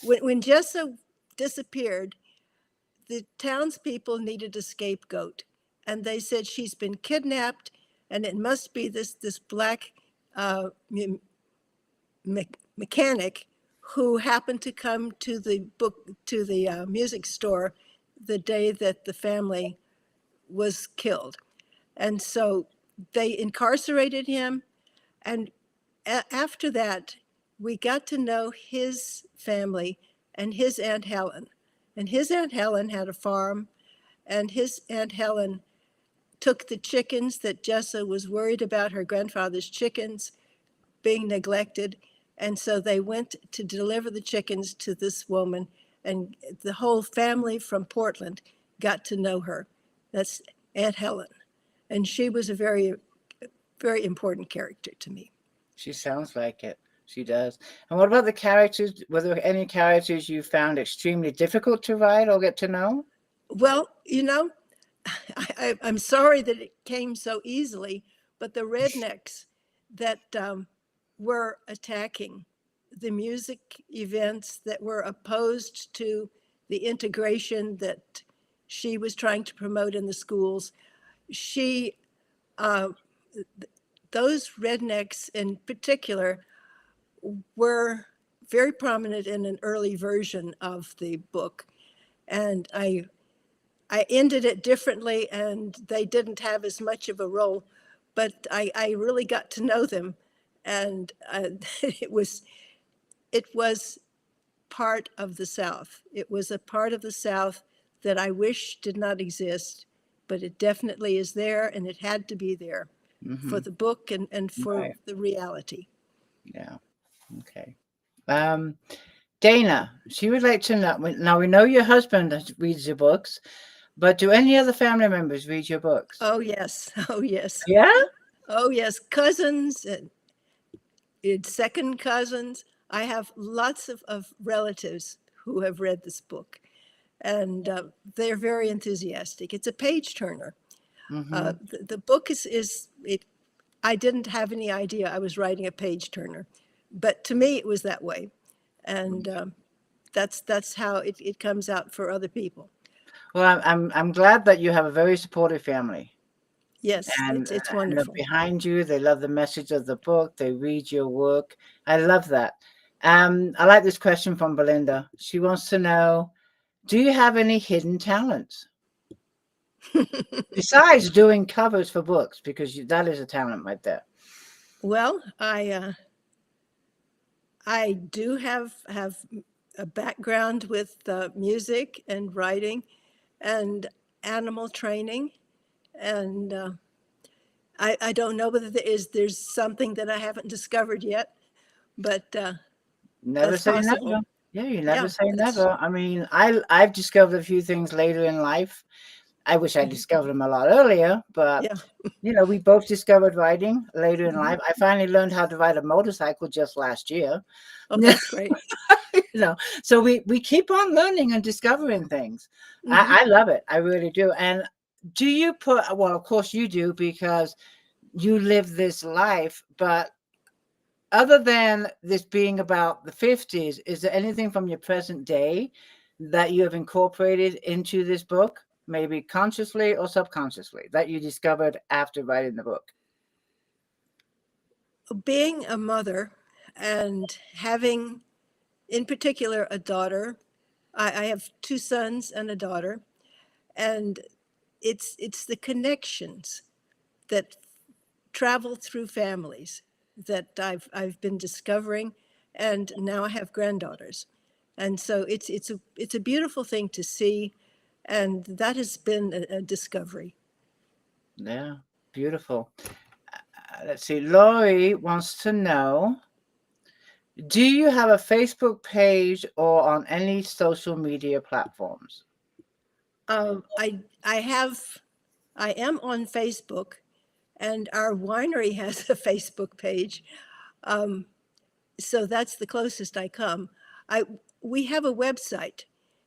Speaker 2: When Jessa disappeared, the townspeople needed a scapegoat, and they said she's been kidnapped, and it must be this black uh, mechanic who happened to come to the music store the day that the family was killed, and so they incarcerated him. And after that, we got to know his family and his Aunt Helen. And his Aunt Helen had a farm, and his Aunt Helen took the chickens that Jessa was worried about her grandfather's chickens being neglected. And so they went to deliver the chickens to this woman, and the whole family from Portland got to know her. That's Aunt Helen. And she was a very, very important character to me.
Speaker 1: She sounds like it. She does. And what about the characters? Were there any characters you found extremely difficult to write or get to know?
Speaker 2: Well, I'm sorry that it came so easily, but the rednecks that were attacking the music events, that were opposed to the integration that she was trying to promote in the schools, she, uh, those rednecks in particular were very prominent in an early version of the book. And I ended it differently, and they didn't have as much of a role, but I really got to know them, and it was part of the South. It was a part of the South that I wish did not exist, but it definitely is there, and it had to be there for the book and for
Speaker 1: Right.
Speaker 2: the reality.
Speaker 1: Yeah. Okay. Dana, she would like to know. Now we know your husband reads your books, but do any other family members read your books?
Speaker 2: Oh, yes. Oh, yes.
Speaker 1: Yeah.
Speaker 2: Oh, yes. Cousins and second cousins. I have lots of relatives who have read this book, and they're very enthusiastic. It's a page turner.
Speaker 1: Mm-hmm.
Speaker 2: The book is it. I didn't have any idea I was writing a page turner, but to me it was that way, and that's how it comes out for other people.
Speaker 1: Well, I'm glad that you have a very supportive family,
Speaker 2: Yes,
Speaker 1: and
Speaker 2: it's
Speaker 1: and they're
Speaker 2: wonderful.
Speaker 1: behind you. They love the message of the book. They read your work. I love that. I like this question from Belinda. She wants to know, do you have any hidden talents besides doing covers for books? Because that is a talent right there.
Speaker 2: Well, I do have a background with music and writing and animal training, and I don't know whether there's something that I haven't discovered yet, but
Speaker 1: Never
Speaker 2: that's
Speaker 1: say
Speaker 2: possible.
Speaker 1: never. Yeah, you never
Speaker 2: Yeah,
Speaker 1: say
Speaker 2: that's
Speaker 1: never. I mean, I've discovered a few things later in life. I wish I
Speaker 2: mhm,
Speaker 1: discovered them a lot earlier, but
Speaker 2: yeah.
Speaker 1: we both discovered riding later in
Speaker 2: Mhm.
Speaker 1: life. I finally learned how to ride a motorcycle just last year.
Speaker 2: Oh, that's great.
Speaker 1: you know, so we keep on learning and discovering things.
Speaker 2: Hmm.
Speaker 1: I love it. I really do. And do you put, well, of course you do because you live this life, but other than this being about the 50s, is there anything from your present day that you have incorporated into this book, maybe consciously or subconsciously, that you discovered after writing the book?
Speaker 2: Being a mother and having, in particular, a daughter. I have two sons and a daughter, and it's the connections that travel through families that I've been discovering, and now I have granddaughters, and so it's a beautiful thing to see, and that has been a discovery.
Speaker 1: Yeah, beautiful. Let's see. Laurie wants to know, do you have a Facebook page or on any social media platforms?
Speaker 2: I have I am on Facebook, and our winery has a Facebook page. Um, so that's the closest I come. I We have a website,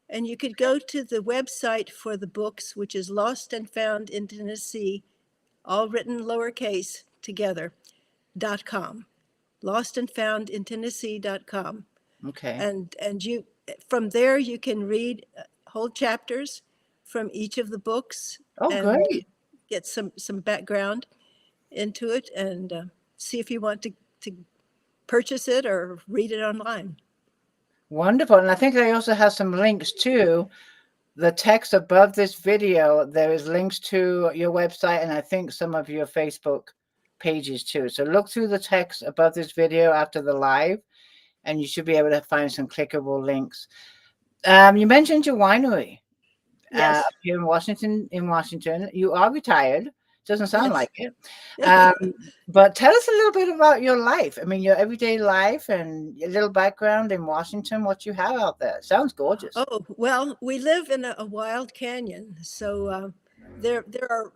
Speaker 2: and you could go to the website for the books, which is Lost and Found in Tennessee, all written lowercase together, .com. Lost and Found in Tennessee.com.
Speaker 1: Okay.
Speaker 2: And you from there you can read whole chapters from each of the books
Speaker 1: Oh,
Speaker 2: and
Speaker 1: great.
Speaker 2: get some background into it, and see if you want to purchase it or read it online.
Speaker 1: Wonderful. And I think I also have some links to the text above this video. There is links to your website and I think some of your Facebook pages too. So look through the text above this video after the live, and you should be able to find some clickable links. You mentioned your winery up
Speaker 2: Yes,
Speaker 1: here in Washington. In Washington, you are retired. Doesn't sound
Speaker 2: yes.
Speaker 1: like it. Um, but tell us a little bit about your life. I mean, your everyday life and your little background in Washington. What you have out there sounds gorgeous.
Speaker 2: Oh, well, we live in a wild canyon, so There are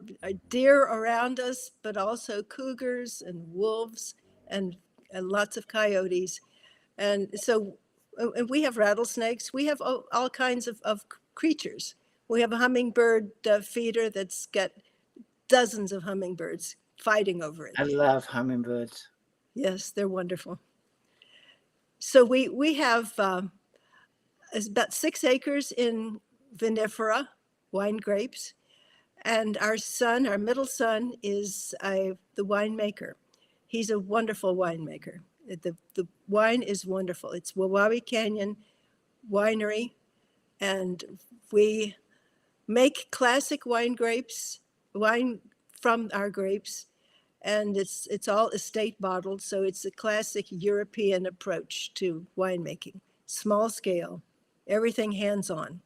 Speaker 2: deer around us, but also cougars and wolves and lots of coyotes. And so, and we have rattlesnakes. We have all kinds of creatures. We have a hummingbird feeder that's got dozens of hummingbirds fighting over it.
Speaker 1: I love hummingbirds.
Speaker 2: Yes, they're wonderful. So we have about 6 acres in vinifera, wine grapes, and our son, our middle son, is the winemaker. He's a wonderful winemaker. The wine is wonderful. It's Wawabi Canyon Winery, and we make classic wine from our grapes, and it's all estate bottled, so it's a classic European approach to winemaking. Small scale, everything hands-on,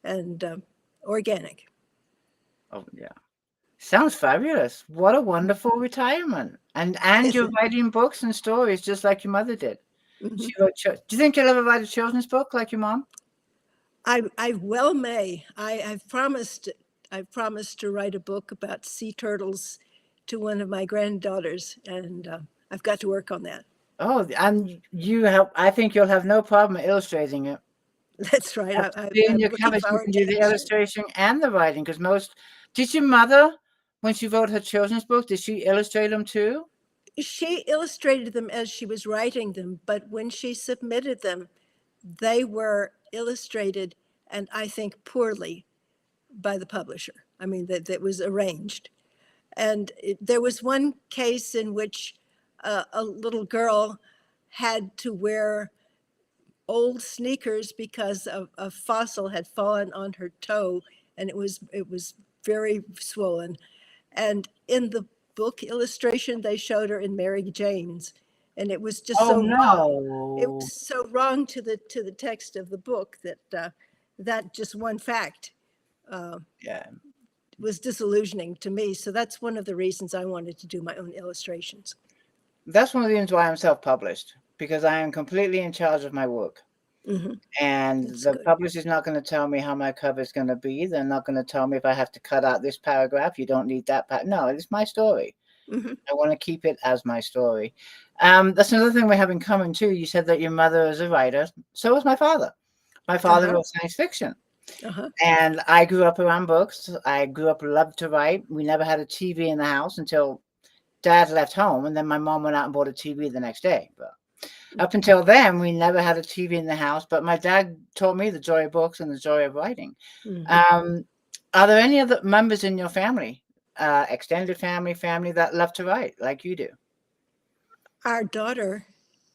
Speaker 2: and organic.
Speaker 1: Oh yeah. Sounds fabulous. What a wonderful retirement. And
Speaker 2: Yes.
Speaker 1: you're writing books and stories just like your mother did.
Speaker 2: Mhm.
Speaker 1: She wrote do you think you'll ever write a children's book like your mom?
Speaker 2: I well may. I've promised to write a book about sea turtles to one of my granddaughters, and I've got to work on that.
Speaker 1: Oh, and I think you'll have no problem illustrating it.
Speaker 2: That's right.
Speaker 1: In
Speaker 2: I'm
Speaker 1: your
Speaker 2: looking
Speaker 1: covers, you
Speaker 2: forward
Speaker 1: can
Speaker 2: to
Speaker 1: do the
Speaker 2: action.
Speaker 1: illustration and the writing because did your mother, when she wrote her children's book, did she illustrate them too?
Speaker 2: She illustrated them as she was writing them, but when she submitted them, they were illustrated, and I think poorly, by the publisher. I mean, that was arranged. And there was one case in which a little girl had to wear old sneakers because a fossil had fallen on her toe, and it was very swollen. And in the book illustration, they showed her in Mary Jane's, and it was just
Speaker 1: Oh
Speaker 2: so wrong. It
Speaker 1: no.
Speaker 2: was so wrong to the text of the book that that just one fact
Speaker 1: Yeah.
Speaker 2: was disillusioning to me. So that's one of the reasons I wanted to do my own illustrations.
Speaker 1: That's one of the reasons why I'm self-published, because I am completely in charge of my work.
Speaker 2: Mm-hmm.
Speaker 1: And
Speaker 2: That's
Speaker 1: the
Speaker 2: good.
Speaker 1: publisher's not going to tell me how my cover is going to be. They're not going to tell me if I have to cut out this paragraph. You don't need that part. No, it's my story.
Speaker 2: Mm-hmm.
Speaker 1: I want to keep it as my story. That's another thing we have in common too. You said that your mother is a writer. So was my father. My father
Speaker 2: Uh-huh.
Speaker 1: wrote science fiction.
Speaker 2: Uh-huh.
Speaker 1: And I grew up around books. I grew up loved to write. We never had a TV in the house until Dad left home, and then my mom went out and bought a TV the next day. But up until then, we never had a TV in the house. But my dad taught me the joy of books and the joy of writing.
Speaker 2: Mm-hmm.
Speaker 1: Are there any other members in your family, extended family that love to write like you do?
Speaker 2: Our daughter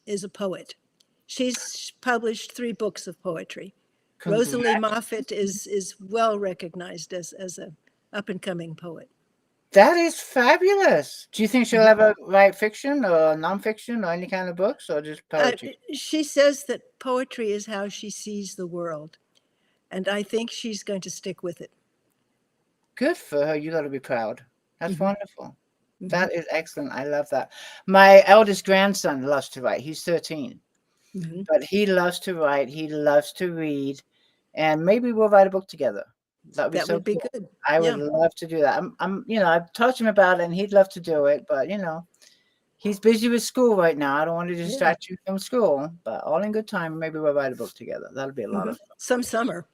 Speaker 2: is a poet. She's published 3 books of poetry. Rosalie
Speaker 1: Congrats.
Speaker 2: Moffett is well recognized as a up and coming poet.
Speaker 1: That is fabulous. Do you think she'll
Speaker 2: Mhm.
Speaker 1: ever write fiction or nonfiction or any kind of books or just poetry?
Speaker 2: She says that poetry is how she sees the world, and I think she's going to stick with it.
Speaker 1: Good for her. You got to be proud. That's
Speaker 2: Mm-hmm.
Speaker 1: wonderful.
Speaker 2: Mm-hmm.
Speaker 1: That is excellent. I love that. My eldest grandson loves to write. He's 13,
Speaker 2: Mm-hmm.
Speaker 1: but he loves to write. He loves to read, and maybe we'll write a book together. That would be
Speaker 2: That
Speaker 1: so
Speaker 2: would be
Speaker 1: cool.
Speaker 2: good.
Speaker 1: I would
Speaker 2: Yeah.
Speaker 1: love to do that. I've taught him about it, and he'd love to do it, but he's busy with school right now. I don't want to
Speaker 2: Yeah.
Speaker 1: distract you from school, but all in good time. Maybe we'll write a book together. That'll be a lot
Speaker 2: Mm-hmm.
Speaker 1: of fun.
Speaker 2: Some summer.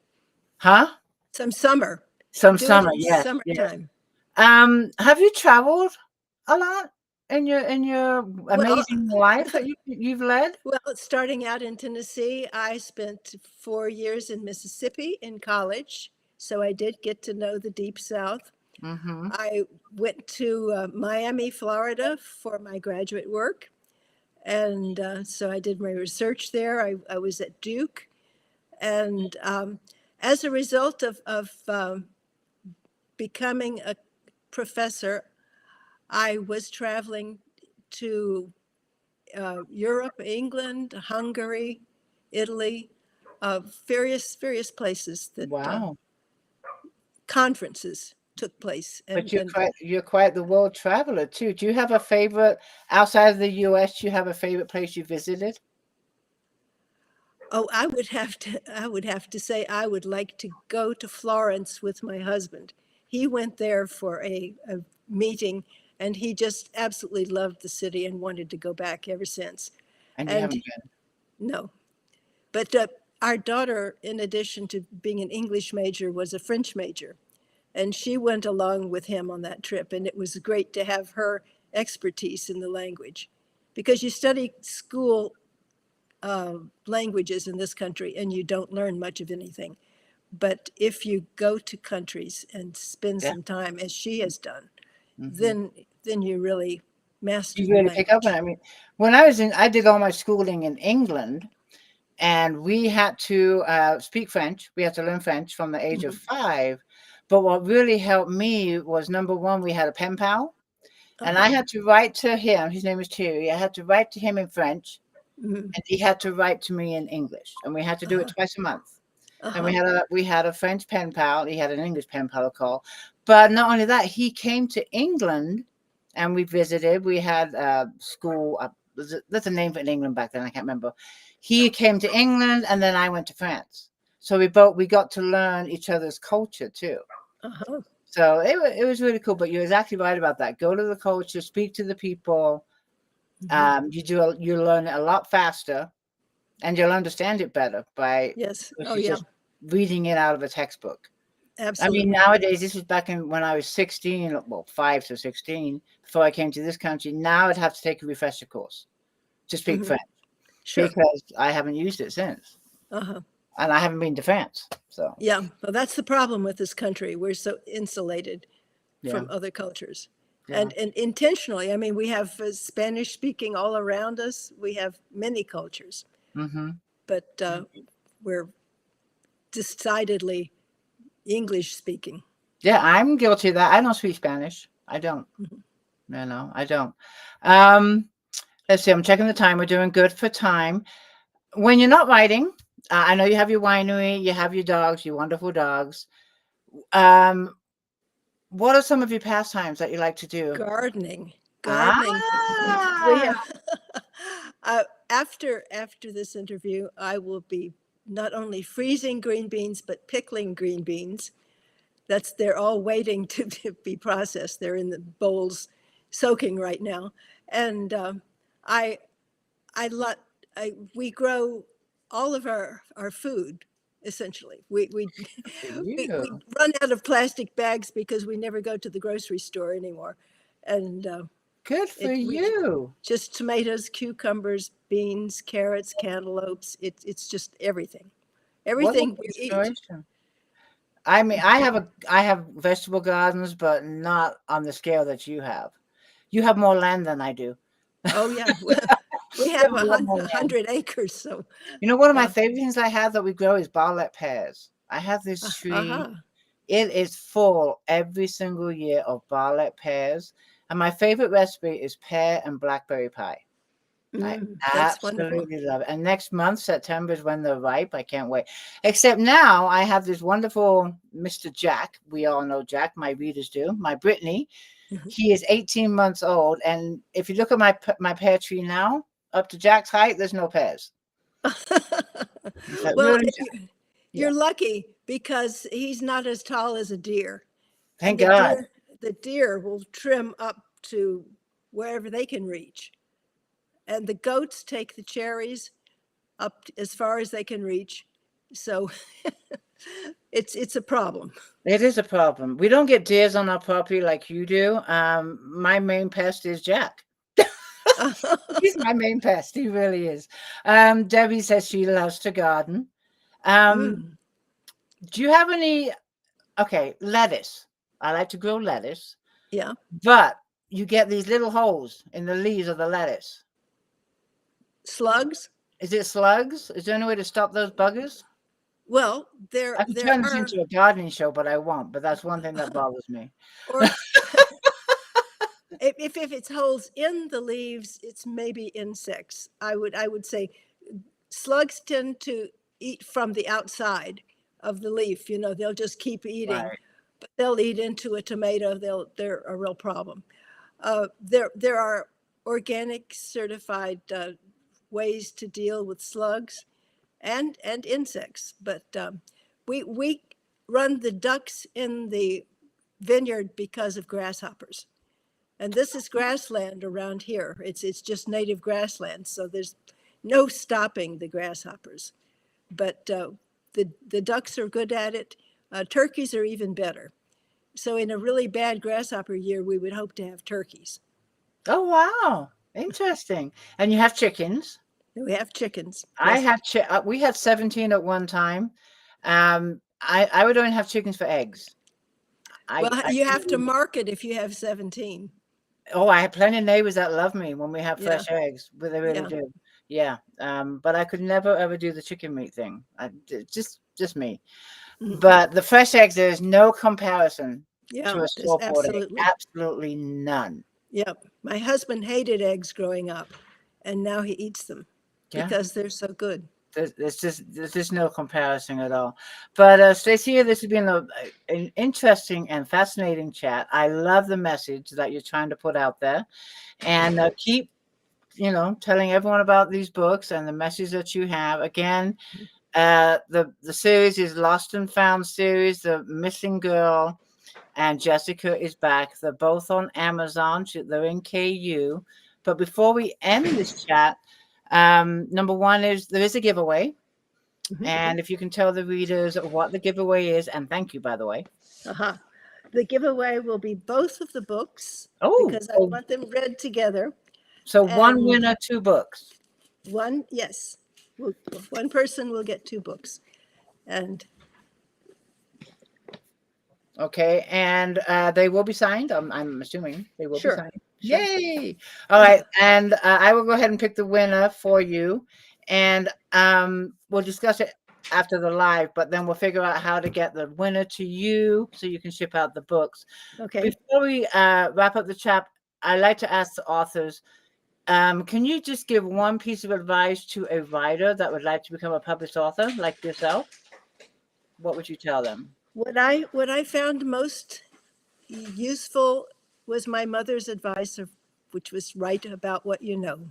Speaker 1: Huh?
Speaker 2: Some summer.
Speaker 1: Some
Speaker 2: Do
Speaker 1: summer,
Speaker 2: it in
Speaker 1: yes, yes.
Speaker 2: summertime.
Speaker 1: Have you traveled a lot in your
Speaker 2: Well,
Speaker 1: amazing life that you've led?
Speaker 2: well, starting out in Tennessee, I spent 4 years in Mississippi in college, so I did get to know the Deep South.
Speaker 1: Mm-hmm.
Speaker 2: I went to Miami, Florida for my graduate work, and so I did my research there. I was at Duke, and as a result of becoming a professor, I was traveling to Europe, England, Hungary, Italy, various places that
Speaker 1: Wow.
Speaker 2: conferences took place.
Speaker 1: But
Speaker 2: And
Speaker 1: you're quite the world traveler too. Do you have a favorite outside of the US? Do you have a favorite place you visited?
Speaker 2: oh, I would have to say I would like to go to Florence with my husband. he went there for a meeting, and he just absolutely loved the city and wanted to go back ever since.
Speaker 1: And you
Speaker 2: And
Speaker 1: haven't been.
Speaker 2: no, but our daughter, in addition to being an English major, was a French major. And she went along with him on that trip. And it was great to have her expertise in the language, because you study school languages in this country and you don't learn much of anything. But if you go to countries and spend
Speaker 1: Yeah.
Speaker 2: some time, as she has done,
Speaker 1: Mm-hmm.
Speaker 2: then you really master
Speaker 1: You
Speaker 2: the
Speaker 1: really pick up on
Speaker 2: language.
Speaker 1: it. I mean, when I did all my schooling in England, and we had to speak French. We had to learn French from the age of
Speaker 2: Mhm.
Speaker 1: 5. But what really helped me was, number one, we had a pen pal, and I
Speaker 2: Uh-huh.
Speaker 1: had to write to him. His name is Thierry. I had to write to him in French,
Speaker 2: Mhm.
Speaker 1: and he had to write to me in English, and we had to do it
Speaker 2: Uh-huh.
Speaker 1: twice a month. And
Speaker 2: Uh-huh.
Speaker 1: we had a French pen pal. He had an English pen pal call. But not only that, he came to England, and we visited. We had school. There's a name for it in England back then. I can't remember. He came to England, and then I went to France. So we got to learn each other's culture too.
Speaker 2: Uh-huh.
Speaker 1: So it was really cool. But you're exactly right about that. Go to the culture, speak to the people.
Speaker 2: Mhm.
Speaker 1: You learn it a lot faster, and you'll understand it better by
Speaker 2: Yes. Oh,
Speaker 1: versus
Speaker 2: yeah,
Speaker 1: just reading it out of a textbook. I mean,
Speaker 2: absolutely.
Speaker 1: nowadays, this was back when I was 16, well, 5 to 16, before I came to this country. Now I'd have to take a refresher course to speak
Speaker 2: Mhm.
Speaker 1: French,
Speaker 2: Sure.
Speaker 1: because I haven't used it since,
Speaker 2: Uh-huh.
Speaker 1: and I haven't been to France. So,
Speaker 2: Yeah. Well, that's the problem with this country. We're so insulated
Speaker 1: yeah,
Speaker 2: from other cultures.
Speaker 1: yeah.
Speaker 2: And intentionally, I mean, we have Spanish speaking all around us. We have many cultures,
Speaker 1: Hmm.
Speaker 2: but we're decidedly English speaking.
Speaker 1: Yeah, I'm guilty of that. I don't speak Spanish. I don't.
Speaker 2: Mhm.
Speaker 1: No, I don't. Um, let's see. I'm checking the time. We're doing good for time. When you're not writing, I know you have your winery, you have your dogs, your wonderful dogs. Um, what are some of your pastimes that you like to do?
Speaker 2: Gardening, gardening. We
Speaker 1: Ah,
Speaker 2: have after this interview, I will be not only freezing green beans but pickling green beans. They're all waiting to be processed. They're in the bowls, soaking right now, and I I let we grow all of our food essentially.
Speaker 1: for
Speaker 2: We
Speaker 1: you.
Speaker 2: run out of plastic bags because we never go to the grocery store anymore, and
Speaker 1: Good for
Speaker 2: it we
Speaker 1: you.
Speaker 2: just tomatoes, cucumbers, beans, carrots, cantaloupes. It's just everything,
Speaker 1: What an
Speaker 2: everything you eat.
Speaker 1: inspiration. I mean, I have vegetable gardens, but not on the scale that you have. You have more land than I do.
Speaker 2: Oh yeah, we
Speaker 1: You
Speaker 2: have
Speaker 1: have a lot more
Speaker 2: a
Speaker 1: land.
Speaker 2: 100 acres, so
Speaker 1: You know, one of my
Speaker 2: yeah.
Speaker 1: favorite things I have that we grow is barlett pears. I have this tree.
Speaker 2: Uh-huh.
Speaker 1: It is full every single year of barlett pears. And my favorite recipe is pear and blackberry pie. I
Speaker 2: That's wonderful.
Speaker 1: absolutely love it. And next month, September, is when they're ripe. I can't wait. Except now I have this wonderful Mr. Jack. We all know Jack, my readers do. My Brittany. He is 18 months old. And if you look at my pear tree now, up to Jack's height, there's no pears. Is that
Speaker 2: Well,
Speaker 1: really, Jack?
Speaker 2: you're
Speaker 1: Yeah.
Speaker 2: lucky because he's not as tall as a deer, and
Speaker 1: Thank God.
Speaker 2: the deer will trim up to wherever they can reach, and the goats take the cherries up as far as they can reach. So it's a problem.
Speaker 1: It is a problem. We don't get deers on our property like you do. My main pest is Jack. He's my main pest. He really is. Debbie says she loves to garden. Um,
Speaker 2: Mm,
Speaker 1: do you have any? Okay, lettuce. I like to grow lettuce,
Speaker 2: yeah.
Speaker 1: but you get these little holes in the leaves of the lettuce.
Speaker 2: Slugs?
Speaker 1: Is it slugs? Is there any way to stop those buggers?
Speaker 2: Well,
Speaker 1: I could
Speaker 2: there
Speaker 1: turn this
Speaker 2: are,
Speaker 1: into a gardening show, but I won't. But that's one thing that bothers me.
Speaker 2: or if it's holes in the leaves, it's maybe insects. I would say slugs tend to eat from the outside of the leaf. You know, they'll just keep eating,
Speaker 1: Right.
Speaker 2: but they'll eat into a tomato. They're a real problem. There are organic certified ways to deal with slugs and insects, but we run the ducks in the vineyard because of grasshoppers. And this is grassland around here. It's just native grassland, so there's no stopping the grasshoppers. But the ducks are good at it. Turkeys are even better. So in a really bad grasshopper year, we would hope to have turkeys.
Speaker 1: Oh, wow. Interesting. And you have chickens.
Speaker 2: We have chickens.
Speaker 1: I
Speaker 2: Yes.
Speaker 1: have we had 17 at one time. I would only have chickens for eggs.
Speaker 2: Well,
Speaker 1: I
Speaker 2: you have to
Speaker 1: couldn't-
Speaker 2: mark it if you have 17.
Speaker 1: Oh, I have plenty of neighbors that love me when we have
Speaker 2: Yeah.
Speaker 1: fresh eggs, but they really
Speaker 2: Yeah.
Speaker 1: do. Yeah. But I could never ever do the chicken meat thing. Just me.
Speaker 2: Mhm.
Speaker 1: But the fresh eggs, there is no comparison
Speaker 2: Yeah,
Speaker 1: to a
Speaker 2: there's
Speaker 1: store-bought egg.
Speaker 2: absolutely.
Speaker 1: Absolutely none.
Speaker 2: Yep. My husband hated eggs growing up, and now he eats them
Speaker 1: Yeah.
Speaker 2: because they're so good.
Speaker 1: There's just no comparison at all. But Stacia, this has been an interesting and fascinating chat. I love the message that you're trying to put out there, and keep, telling everyone about these books and the message that you have. Again, the series is Lost and Found series, The Missing Girl, and Jessica is Back. They're both on Amazon. They're in KU. But before we end this chat, number one is there is a giveaway.
Speaker 2: Mhm.
Speaker 1: And if you can tell the readers what the giveaway is, and thank you, by the way.
Speaker 2: Uh-huh. The giveaway will be both of the books because I
Speaker 1: Oh,
Speaker 2: want them read together.
Speaker 1: so one
Speaker 2: And
Speaker 1: winner, 2 books.
Speaker 2: yes, one person will get 2 books. And
Speaker 1: Okay, and they will be signed. I'm assuming they will be
Speaker 2: Sure.
Speaker 1: signed.
Speaker 2: Sure.
Speaker 1: Yay! All right, and I will go ahead and pick the winner for you, and we'll discuss it after the live. But then we'll figure out how to get the winner to you so you can ship out the books.
Speaker 2: okay.
Speaker 1: Before we wrap up the chat, I like to ask the authors, can you just give one piece of advice to a writer that would like to become a published author like yourself? What would you tell them?
Speaker 2: What I found most useful was my mother's advice, which was write about what you know.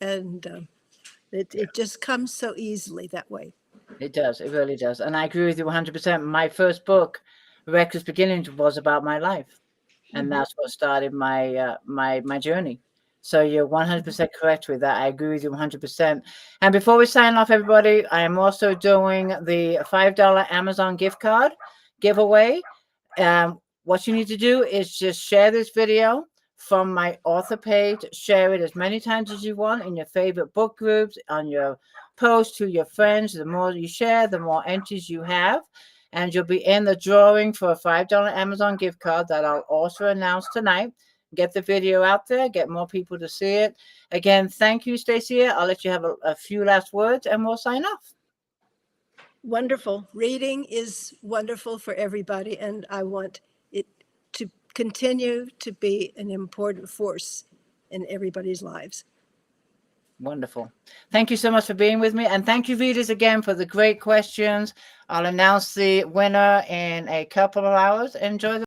Speaker 2: And it just comes so easily that way.
Speaker 1: It does. It really does. And I agree with you 100%. My first book, Reckless Beginnings, was about my life. And
Speaker 2: Mhm.
Speaker 1: that's what started my my journey. So you're 100% correct with that. I agree with you 100%. And before we sign off, everybody, I am also doing the $5 Amazon gift card giveaway. What you need to do is just share this video from my author page. Share it as many times as you want in your favorite book groups, on your post to your friends. The more you share, the more entries you have. And you'll be in the drawing for a $5 Amazon gift card that I'll also announce tonight. Get the video out there, get more people to see it. Again, thank you, Stacia. I'll let you have a few last words and we'll sign off.
Speaker 2: Wonderful. Reading is wonderful for everybody, and I want it to continue to be an important force in everybody's lives.
Speaker 1: Wonderful. Thank you so much for being with me. And thank you, readers, again, for the great questions. I'll announce the winner in a couple of hours. Enjoy the